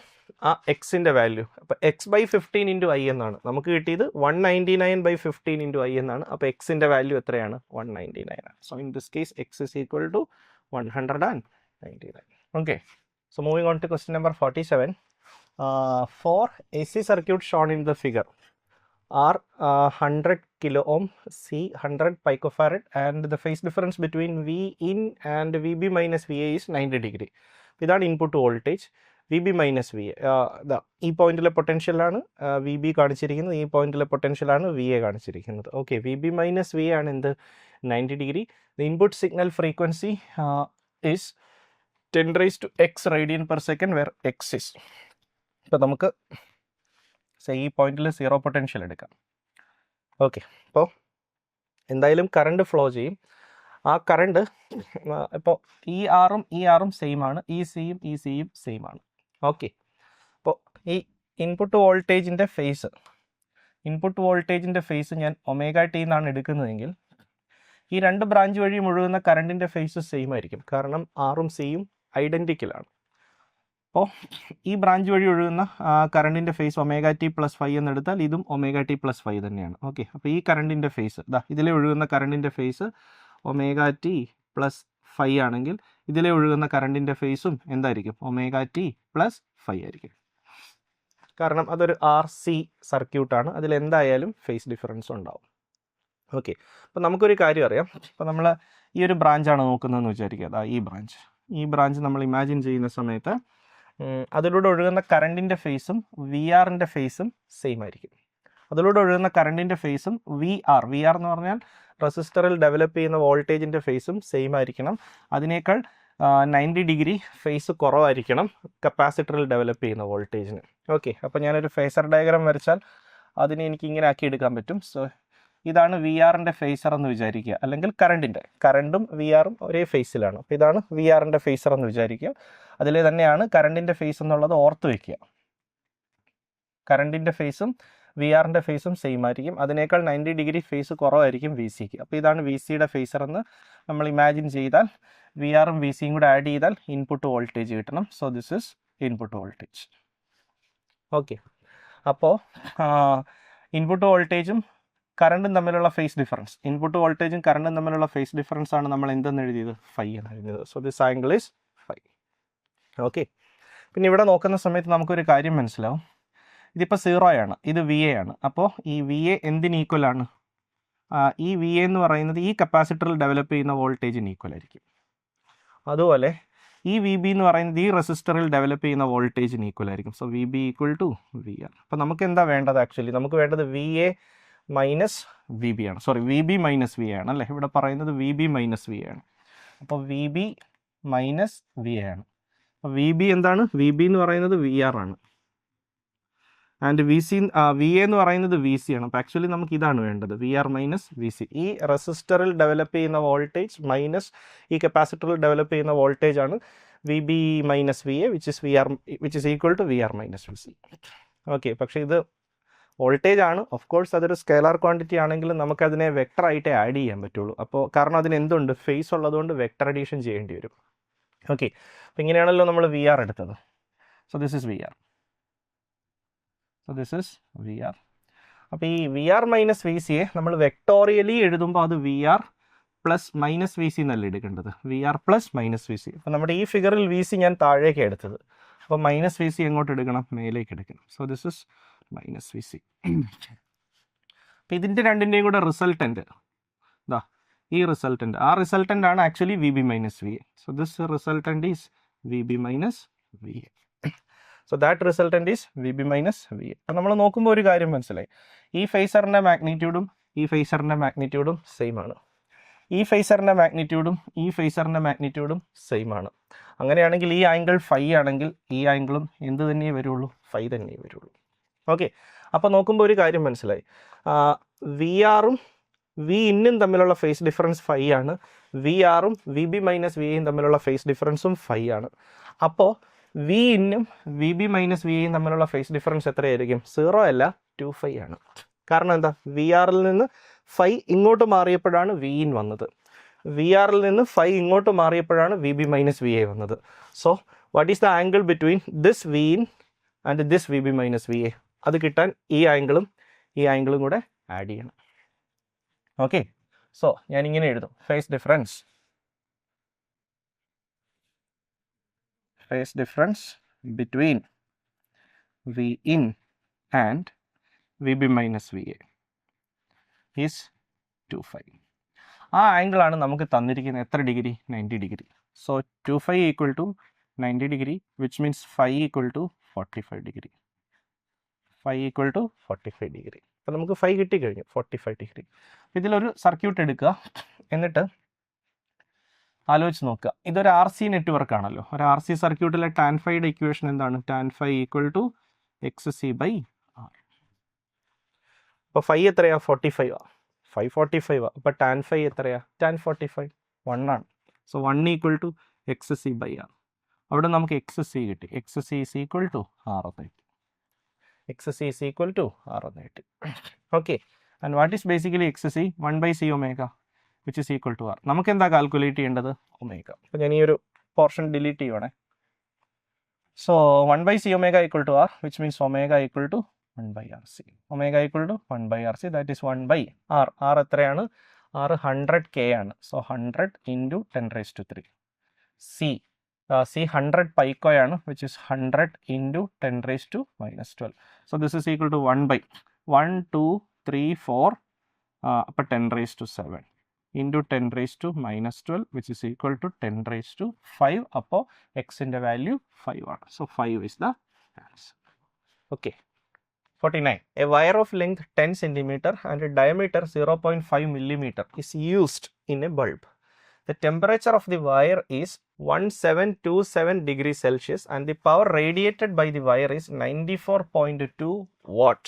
ആ എക്സിൻ്റെ വാല്യൂ, അപ്പോൾ x/15 ഇൻറ്റു ഐ എന്നാണ് നമുക്ക് കിട്ടിയത്. 199/15 ഇൻറ്റു ഐ എന്നാണ്. അപ്പോൾ എക്സിൻ്റെ വാല്യൂ എത്രയാണ്? 199 ആണ്. So in this case x is equal to 199. Okay, so moving on to question number 47. For AC circuit shown in the figure are 100 kilo ohm, C 100 picofarad, and the phase difference between V in and VB minus VA is 90 degree. ഇതാണ് input voltage. VB minus VA, ഈ പോയിന്റിലെ പൊട്ടൻഷ്യലാണ് VB കാണിച്ചിരിക്കുന്നത്, ഈ പോയിന്റിലെ പൊട്ടൻഷ്യലാണ് VA കാണിച്ചിരിക്കുന്നത്. Okay, VB minus VA ആണ് എന്ത്? 90 degree. The input signal frequency is 10⁻⁴ radian/second where x is. ഇപ്പോൾ നമുക്ക് ഈ പോയിന്റിൽ 0 പൊട്ടൻഷ്യൽ എടുക്കാം. ഓക്കെ, അപ്പോൾ എന്തായാലും കറണ്ട് ഫ്ലോ ചെയ്യും. ആ കറണ്ട് ഇപ്പോൾ ഈ ആറും സെയിം ആണ്, ഈ സിയും സെയിം ആണ്. ഓക്കെ, അപ്പോൾ ഈ ഇൻപുട്ട് വോൾട്ടേജിൻ്റെ ഫേസ് ഞാൻ ω_t എന്നാണ് എടുക്കുന്നതെങ്കിൽ ഈ രണ്ട് ബ്രാഞ്ച് വഴി ഒഴുകുന്ന കറണ്ടിൻ്റെ ഫേസ് സെയിം ആയിരിക്കും. കാരണം ആറും സിയും ഐഡൻറ്റിക്കലാണ്. അപ്പോൾ ഈ ബ്രാഞ്ച് വഴി ഒഴുകുന്ന കറണ്ടിൻ്റെ ഫേസ് ω_t + ϕ എന്നെടുത്താൽ ഇതും ω_t + ϕ തന്നെയാണ്. ഓക്കെ, അപ്പോൾ ഈ കറണ്ടിൻ്റെ ഫേസ് ഇതിലെ ഒഴുകുന്ന കറണ്ടിൻ്റെ ഫേസ് ω_t + ϕ ആണെങ്കിൽ ഇതിലെ ഒഴുകുന്ന കറണ്ടിൻ്റെ ഫേസും എന്തായിരിക്കും? ω_t + ϕ ആയിരിക്കും. കാരണം അതൊരു RC സർക്യൂട്ടാണ്, അതിലെന്തായാലും ഫേസ് ഡിഫറൻസ് ഉണ്ടാവും. ഓക്കെ, അപ്പോൾ നമുക്കൊരു കാര്യം അറിയാം. ഇപ്പോൾ നമ്മൾ ഈ ഒരു ബ്രാഞ്ചാണ് നോക്കുന്നതെന്ന് വിചാരിക്കുക. ഈ ബ്രാഞ്ച് നമ്മൾ ഇമാജിൻ ചെയ്യുന്ന സമയത്ത് അതിലൂടെ ഒഴുകുന്ന കറണ്ടിൻ്റെ ഫേസും VR-ൻ്റെ ഫേസും സെയിം ആയിരിക്കും. അതിലൂടെ ഒഴുകുന്ന കറണ്ടിൻ്റെ ഫേസും VR എന്ന് പറഞ്ഞാൽ റെസിസ്റ്ററിൽ ഡെവലപ്പ് ചെയ്യുന്ന വോൾട്ടേജിൻ്റെ ഫേസും സെയിം ആയിരിക്കണം. അതിനേക്കാൾ 90 ഡിഗ്രി ഫേസ് കുറവായിരിക്കണം കപ്പാസിറ്ററിൽ ഡെവലപ്പ് ചെയ്യുന്ന വോൾട്ടേജിന്. ഓക്കെ, അപ്പോൾ ഞാനൊരു ഫേസർ ഡയഗ്രാം വരച്ചാൽ അതിനെ എനിക്ക് ഇങ്ങനെ ആക്കി എടുക്കാൻ പറ്റും. സോ ഇതാണ് VR-ൻ്റെ ഫേസർ എന്ന് വിചാരിക്കുക, അല്ലെങ്കിൽ കറണ്ടും VR-ഉം ഒരേ ഫേസിലാണ്. അപ്പോൾ ഇതാണ് VR-ൻ്റെ ഫേസർ എന്ന് വിചാരിക്കുക. അതിൽ തന്നെയാണ് കറണ്ടിൻ്റെ ഫേസ് എന്നുള്ളത് ഓർത്ത് വയ്ക്കുക. കറണ്ടിൻ്റെ ഫേസും VR-ൻ്റെ ഫേസും സെയിം ആയിരിക്കും. അതിനേക്കാൾ 90 ഡിഗ്രി ഫേസ് കുറവായിരിക്കും VC-ക്ക്. അപ്പോൾ ഇതാണ് VC-യുടെ ഫേസർ എന്ന് നമ്മൾ ഇമാജിൻ ചെയ്താൽ VR-ഉം VC-യും കൂടെ ആഡ് ചെയ്താൽ ഇൻപുട്ട് വോൾട്ടേജ് കിട്ടണം. So this is input voltage. Okay, അപ്പോൾ ഇൻപുട്ട് വോൾട്ടേജും കറണ്ടും തമ്മിലുള്ള ഫേസ് ഡിഫറൻസ്, ഇൻപുട്ട് വോൾട്ടേജും കറണ്ടും തമ്മിലുള്ള ഫേസ് ഡിഫറൻസ് ആണ് നമ്മൾ എന്തെന്ന് എഴുതിയത്? ϕ എന്ന് എഴുതിയത്. So this angle is ϕ. Okay, പിന്നെ ഇവിടെ നോക്കുന്ന സമയത്ത് നമുക്കൊരു കാര്യം മനസ്സിലാവും. ഇതിപ്പോൾ 0 ആണ്, ഇത് VA ആണ്. അപ്പോൾ ഈ VA എന്തിന് ഈക്വൽ ആണ്? ഈ VA എന്ന് പറയുന്നത് ഈ കപ്പാസിറ്ററിൽ ഡെവലപ്പ് ചെയ്യുന്ന വോൾട്ടേജിന് ഈക്വൽ ആയിരിക്കും. അതുപോലെ ഈ VB എന്ന് പറയുന്നത് ഈ റെസിസ്റ്ററിൽ ഡെവലപ്പ് ചെയ്യുന്ന വോൾട്ടേജിന് ഈക്വൽ ആയിരിക്കും. So VB = VR. അപ്പോൾ നമുക്ക് എന്താ വേണ്ടത്? ആക്ച്വലി നമുക്ക് വേണ്ടത് VA മൈനസ് VB ആണ്. സോറി, VB മൈനസ് VA ആണ് അല്ലേ? ഇവിടെ പറയുന്നത് VB മൈനസ് VA ആണ്. അപ്പോൾ VB മൈനസ് VA ആണ്. അപ്പോൾ VB എന്താണ്? VB എന്ന് പറയുന്നത് VR ആണ്. ആൻഡ് VA എന്ന് പറയുന്നത് VC ആണ്. അപ്പോൾ ആക്ച്വലി നമുക്ക് ഇതാണ് വേണ്ടത്, VR മൈനസ് VC. ഈ റെസിസ്റ്ററിൽ ഡെവലപ്പ് ചെയ്യുന്ന വോൾട്ടേജ് മൈനസ് ഈ കപ്പാസിറ്ററിൽ ഡെവലപ്പ് ചെയ്യുന്ന വോൾട്ടേജ് ആണ് VB minus VA, which is equal to VR minus VC. Okay, പക്ഷേ ഇത് വോൾട്ടേജ് ആണ്. ഓഫ് കോഴ്സ് അതൊരു സ്കേലാർ ക്വാണ്ടിറ്റി ആണെങ്കിലും നമുക്കതിനെ വെക്ടറായിട്ടേ ആഡ് ചെയ്യാൻ പറ്റുള്ളൂ. അപ്പോൾ കാരണം അതിന് എന്തുണ്ട്? ഫേസ് ഉള്ളതുകൊണ്ട് വെക്ടർ അഡീഷൻ ചെയ്യേണ്ടി വരും. ഓക്കെ, അപ്പോൾ ഇങ്ങനെയാണല്ലോ നമ്മൾ VR എടുത്തത്. So this is VR. അപ്പോൾ ഈ VR മൈനസ് VCയെ നമ്മൾ വെക്ടോറിയലി എഴുതുമ്പോൾ അത് VR പ്ലസ് മൈനസ് VC എന്നല്ല എടുക്കേണ്ടത്, VR പ്ലസ് മൈനസ് VC. അപ്പോൾ നമ്മുടെ ഈ ഫിഗറിൽ VC ഞാൻ താഴേക്ക് എടുത്തത്. അപ്പോൾ മൈനസ് വി സി എങ്ങോട്ട് എടുക്കണം? മേലേക്ക് എടുക്കണം. So this is minus V C. അപ്പോൾ ഇതിൻ്റെ രണ്ടിൻ്റെയും കൂടെ റിസൾട്ടൻ്റ് ഇതാ ഈ റിസൾട്ടൻ്റ്, ആ റിസൾട്ടൻ്റ് ആണ് actually V B minus V A. So this resultant is V B minus V A. So that resultant is V B minus V A. അപ്പോൾ നമ്മൾ നോക്കുമ്പോൾ ഒരു കാര്യം മനസ്സിലായി, ഈ ഫേസറിൻ്റെ മാഗ്നിറ്റ്യൂഡും ഈ ഫേസറിൻ്റെ മാഗ്നിറ്റ്യൂഡും സെയിം ആണ്. ഈ ഫേസറിൻ്റെ മാഗ്നിറ്റ്യൂഡും ഈ ഫേസറിൻ്റെ മാഗ്നിറ്റ്യൂഡും സെയിം ആണ്. അങ്ങനെയാണെങ്കിൽ ഈ ആംഗിൾ ഫൈ ആണെങ്കിൽ ഈ ആംഗിളും എന്ത് തന്നെയേ വരുള്ളൂ? ഫൈ തന്നെയേ വരുള്ളൂ. ഓക്കെ, അപ്പോൾ നോക്കുമ്പോൾ ഒരു കാര്യം മനസ്സിലായി, വി ആറും വി ഇന്നും തമ്മിലുള്ള ഫേസ് ഡിഫറൻസ് ഫൈ ആണ്, വി ആറും വി ബി മൈനസ് വി എയും തമ്മിലുള്ള ഫേസ് ഡിഫറൻസും ഫൈ ആണ്. അപ്പോൾ വി ഇന്നും വി ബി മൈനസ് വി എയും തമ്മിലുള്ള ഫേസ് ഡിഫറൻസ് എത്രയായിരിക്കും? 0 അല്ല 2φ ആണ്. കാരണം എന്താ? വി ആറിൽ നിന്ന് ഫൈ ഇങ്ങോട്ട് മാറിയപ്പോഴാണ് വി ഇൻ വന്നത്, വി ആറിൽ നിന്ന് ഫൈ ഇങ്ങോട്ട് മാറിയപ്പോഴാണ് V B minus V A വന്നത്. So what is the angle between this V in and this V B minus V A? അത് കിട്ടാൻ ഈ ആംഗിളും കൂടെ ആഡ് ചെയ്യണം. ഓക്കെ, സോ ഞാനിങ്ങനെ എഴുതും, phase difference between V in and V B minus V A is 2φ. ആ ആംഗിളാണ് നമുക്ക് തന്നിരിക്കുന്നത് എത്ര degree? 90 degree. So 2φ equal to 90 degree, which means φ equal to 45 degree. φ equal to 45 degree. അപ്പോൾ നമുക്ക് φ കിട്ടിക്കഴിഞ്ഞു, 45 ഡിഗ്രി. ഇതിലൊരു സർക്യൂട്ട് എടുക്കുക, എന്നിട്ട് ആലോചിച്ച് നോക്കുക. ഇതൊരു ആർ സി നെറ്റ്വർക്ക് ആണല്ലോ. ഒരു ആർ സി സർക്യൂട്ടിലെ ടാൻ ഫൈയുടെ ഇക്വേഷൻ എന്താണ്? Tan phi equal to X C by R. അപ്പോൾ φ എത്രയാ? 45 ആ. 545 അപ്പോൾ ടാൻ ഫൈ എത്രയാ? ടാൻ 45 1 ആണ്. So 1 equal to X C by R. അവിടെ നമുക്ക് എക്സ് സി കിട്ടി. X C is equal to R എന്ന് കിട്ടി. X C is equal to R എന്ന് കിട്ടി. Okay, and what is basically X C? 1/c omega which is equal to R. നമുക്ക് എന്താ calculate ചെയ്യേണ്ടത്? ഒമേഗ. അപ്പോൾ ഞാൻ ഈ ഒരു പോർഷൻ ഡിലീറ്റ് ചെയ്യുവാണേ. So 1/c omega equal to R, which means omega equal to 1/RC. Omega equal to 1/RC, that is 1/R. R എത്രയാണ്? R 100K ആണ്. സോ 100 ഇൻറ്റു 10⁻³ സി 100 പൈക്കോയാണ്, which is 100 into 10⁻⁻12. So this is equal to 1/1 2 3 4 അപ്പോൾ 10⁻7 into 10⁻⁻12 which is equal to 10⁻5. അപ്പോൾ എക്സിൻ്റെ value 5 ആണ്. So 5 is the answer. Okay, 49. A wire of length 10 cm and a diameter 0.5 mm is used in a bulb. The temperature of the wire is 1727 degrees Celsius and the power radiated by the wire is 94.2 watt.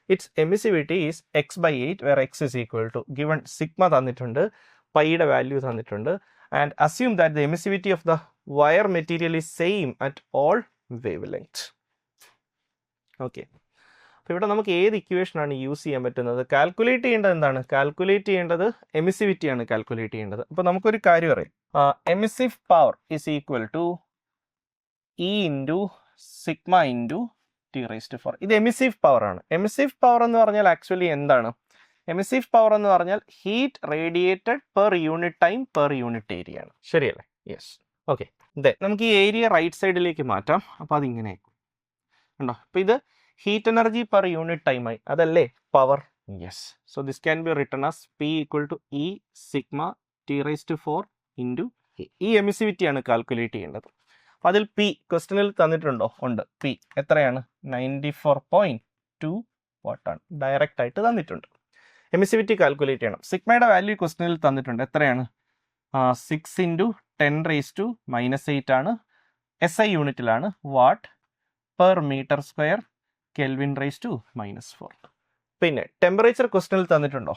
Its emissivity is x/8, where x is equal to given sigma തന്നിട്ടുണ്ട്, പൈയുടെ value തന്നിട്ടുണ്ട്, and assume that the emissivity of the wire material is same at all wavelengths. Okay. അപ്പോൾ ഇവിടെ നമുക്ക് ഏത് ഇക്വേഷനാണ് use ചെയ്യാൻ പറ്റുന്നത്? Calculate ചെയ്യേണ്ടത് എന്താണ്? കാൽക്കുലേറ്റ് ചെയ്യേണ്ടത് എമിസിവിറ്റിയാണ് കാൽക്കുലേറ്റ് ചെയ്യേണ്ടത്. അപ്പോൾ നമുക്കൊരു കാര്യം അറിയാം, emissive power is equal to E into sigma into T⁴. ഇത് എമിസിവ് പവർ ആണ്. എമിസിവ് പവർ എന്ന് പറഞ്ഞാൽ ആക്ച്വലി എന്താണ്? എമിസിവ് പവർ എന്ന് പറഞ്ഞാൽ heat radiated per unit time per unit area ആണ്. ശരിയല്ലേ? യെസ്. ഓക്കെ, നമുക്ക് ഈ ഏരിയ റൈറ്റ് സൈഡിലേക്ക് മാറ്റാം. അപ്പോൾ അതിങ്ങനെ ഉണ്ടോ? അപ്പോൾ ഇത് heat energy per unit time ആയി, അതല്ലേ power? Yes. So this can be written as P equal to e sigma T⁴ into A. ഈ എമിസിവിറ്റിയാണ് കാൽക്കുലേറ്റ് ചെയ്യേണ്ടത്. അപ്പോൾ അതിൽ പി ക്വസ്റ്റനിൽ തന്നിട്ടുണ്ടോ? ഉണ്ട്. പി എത്രയാണ്? 94.2 വാട്ടാണ്. ഡയറക്റ്റ് ആയിട്ട് തന്നിട്ടുണ്ട്. എമിസിവിറ്റി കാൽക്കുലേറ്റ് ചെയ്യണം. സിഗ്മയുടെ വാല്യൂ ക്വസ്റ്റനിൽ തന്നിട്ടുണ്ട്. എത്രയാണ്? 6 ഇൻറ്റു 10⁻⁻8 ആണ്. SI യൂണിറ്റിലാണ്. Watt per metre square Kelvin⁻⁻4. പിന്നെ ടെമ്പറേച്ചർ ക്വസ്റ്റനിൽ തന്നിട്ടുണ്ടോ?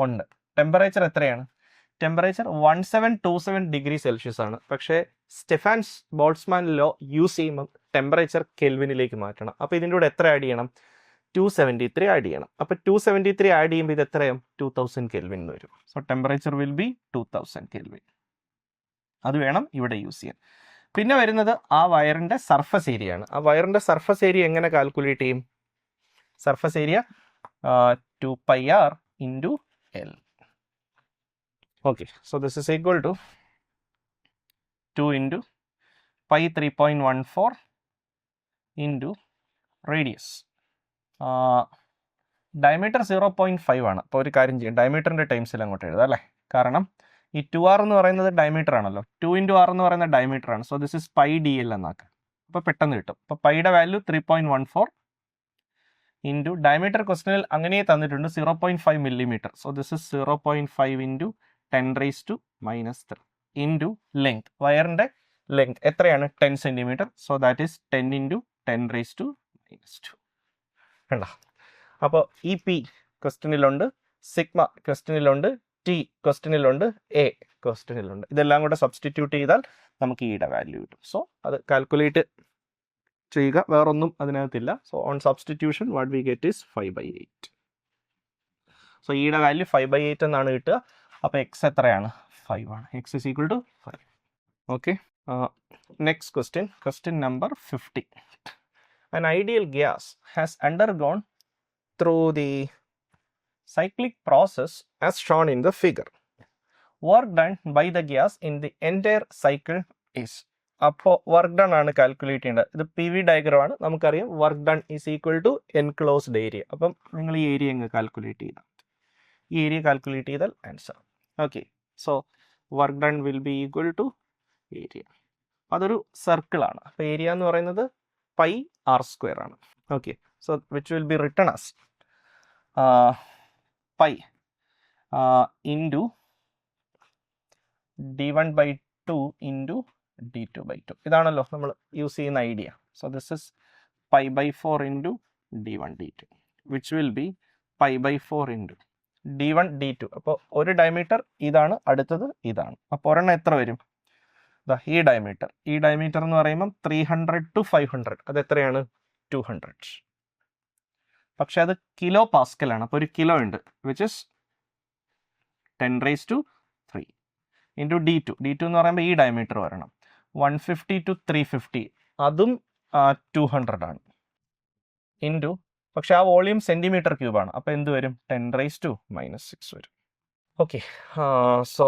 ഉണ്ട്. ടെമ്പറേച്ചർ എത്രയാണ്? ടെമ്പറേച്ചർ 1727 ഡിഗ്രി സെൽഷ്യസ് ആണ്. പക്ഷേ സ്റ്റെഫാൻസ് ബോൾട്സ്മാൻ ലോ യൂസ് ചെയ്യുമ്പോൾ ടെമ്പറേച്ചർ കെൽവിനിലേക്ക് മാറ്റണം. അപ്പോൾ ഇതിൻ്റെ കൂടെ എത്ര ആഡ് ചെയ്യണം? 273 ആഡ് ചെയ്യണം. അപ്പോൾ 273 ആഡ് ചെയ്യുമ്പോൾ ഇത് എത്രയും? 2000 കെൽവിൻ എന്ന് വരും. So temperature will be 2000 kelvin. അത് വേണം ഇവിടെ യൂസ് ചെയ്യാൻ. പിന്നെ വരുന്നത് ആ വയറിൻ്റെ സർഫസ് ഏരിയ ആണ്. ആ വയറിൻ്റെ സർഫസ് ഏരിയ എങ്ങനെ കാൽക്കുലേറ്റ് ചെയ്യും? Surface area 2πr into L. Okay, so this is equal to 2 into π 3.14 into radius. Diameter 0.5 ആണ്. അപ്പോൾ ഒരു കാര്യം ചെയ്യും, ഡയമീറ്ററിൻ്റെ ടൈംസിൽ അങ്ങോട്ട് എഴുതാം അല്ലേ, കാരണം ഈ 2r എന്ന് പറയുന്നത് ഡയമീറ്റർ ആണല്ലോ, 2 × r എന്ന് പറയുന്നത് ഡയമീറ്റർ ആണ്. So this is pi D L എന്നാക്കാം. അപ്പോൾ പെട്ടെന്ന് കിട്ടും. അപ്പോൾ പൈയുടെ വാല്യൂ 3.14 ഇൻറ്റു ഡയമീറ്റർ ക്വസ്റ്റനിൽ അങ്ങനെ തന്നിട്ടുണ്ട് 0.5 millimeter. So this is 0.5 into 10⁻³ into length. വയറിൻ്റെ ലെങ്ത് എത്രയാണ്? 10 cm. So that is 10 into 10⁻². കണ്ട. അപ്പോൾ ഈ പി ക്വസ്റ്റനിലുണ്ട്, സിഗ്മ ക്വസ്റ്റനിലുണ്ട്, ടി ക്വസ്റ്റനിലുണ്ട്, എ ക്വസ്റ്റനിലുണ്ട്. ഇതെല്ലാം കൂടെ സബ്സ്റ്റിറ്റ്യൂട്ട് ചെയ്താൽ നമുക്ക് ഈയുടെ വാല്യൂ കിട്ടും. സോ അത് കാൽക്കുലേറ്റ് ചെയ്യുക, വേറൊന്നും അതിനകത്തില്ല. So on substitution what we get is 5/8. So ഈയുടെ വാല്യൂ 5/8 എന്നാണ് കിട്ടുക. അപ്പോൾ എക്സ് എത്രയാണ്? 5 ആണ്. X is equal to 5. Okay. Next question, question number 50. An ideal gas has undergone through the cyclic process as shown in the figure. Work done by the gas in the entire cycle is. അപ്പോൾ work done ആണ് calculate ചെയ്യേണ്ടത്. ഇത് P V diagram ആണ്, നമുക്കറിയാം work done is equal to enclosed area. അപ്പം നിങ്ങൾ ഈ area അങ്ങ് കാൽക്കുലേറ്റ് ചെയ്താൽ, ഈ ഏരിയ കാൽക്കുലേറ്റ് ചെയ്താൽ answer. Okay. So work done will be equal to area. അതൊരു സർക്കിളാണ്. അപ്പോൾ ഏരിയ എന്ന് പറയുന്നത് πr² ആണ്. Okay. So which will be written as pi into d1/2 into d2/2. ഇതാണല്ലോ നമ്മൾ യൂസ് ചെയ്യുന്ന idea. So this is π/4 into d1 d2 which will be π/4 into d1 d2. അപ്പോൾ ഒരു ഡയമീറ്റർ ഇതാണ്, അടുത്തത് ഇതാണ്. അപ്പോൾ ഒരെണ്ണം എത്ര വരും? ഈ ഡയമീറ്റർ എന്ന് പറയുമ്പം 300 to 500, അത് എത്രയാണ്? 200. പക്ഷെ അത് കിലോ പാസ്കലാണ്. അപ്പോൾ ഒരു കിലോ ഉണ്ട്, വിച്ച് ഇസ് 10⁻³ ഇൻറ്റു d2 എന്ന് പറയുമ്പോൾ ഈ ഡയമീറ്റർ വരണം 150 to 350, അതും 200 ആണ്. ഇൻറ്റു, പക്ഷെ ആ വോളിയം സെൻറ്റിമീറ്റർ ക്യൂബാണ്. അപ്പോൾ എന്ത് വരും? 10⁻⁻6 വരും. Okay. So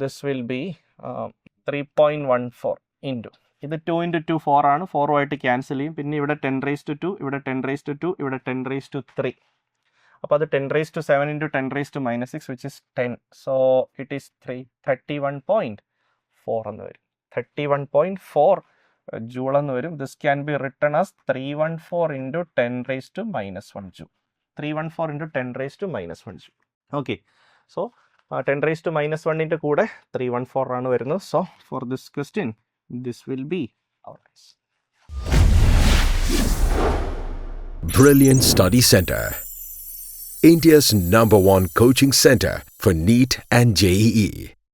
this will B 3.14 into, ഇത് 2 × 2 4 ആണ്, 4ഉമായിട്ട് ക്യാൻസൽ ചെയ്യും. പിന്നെ ഇവിടെ 10⁻², ഇവിടെ 10⁻², ഇവിടെ 10⁻3. അപ്പോൾ അത് 10⁻7 into 10⁻⁻6 which is 10. So it is 31.4 എന്ന് വരും. 31.4 ജൂൾ എന്ന് വരും. This can be written as 314 into 10⁻⁻1 joule. 314 into 10⁻⁻1 joule. Okay. So 10⁻⁻1ൻ്റെ കൂടെ 314 ആണ് വരുന്നത്. So for this question this will be our answer. Brilliant Study Center, India's #1 coaching center for NEET and JEE.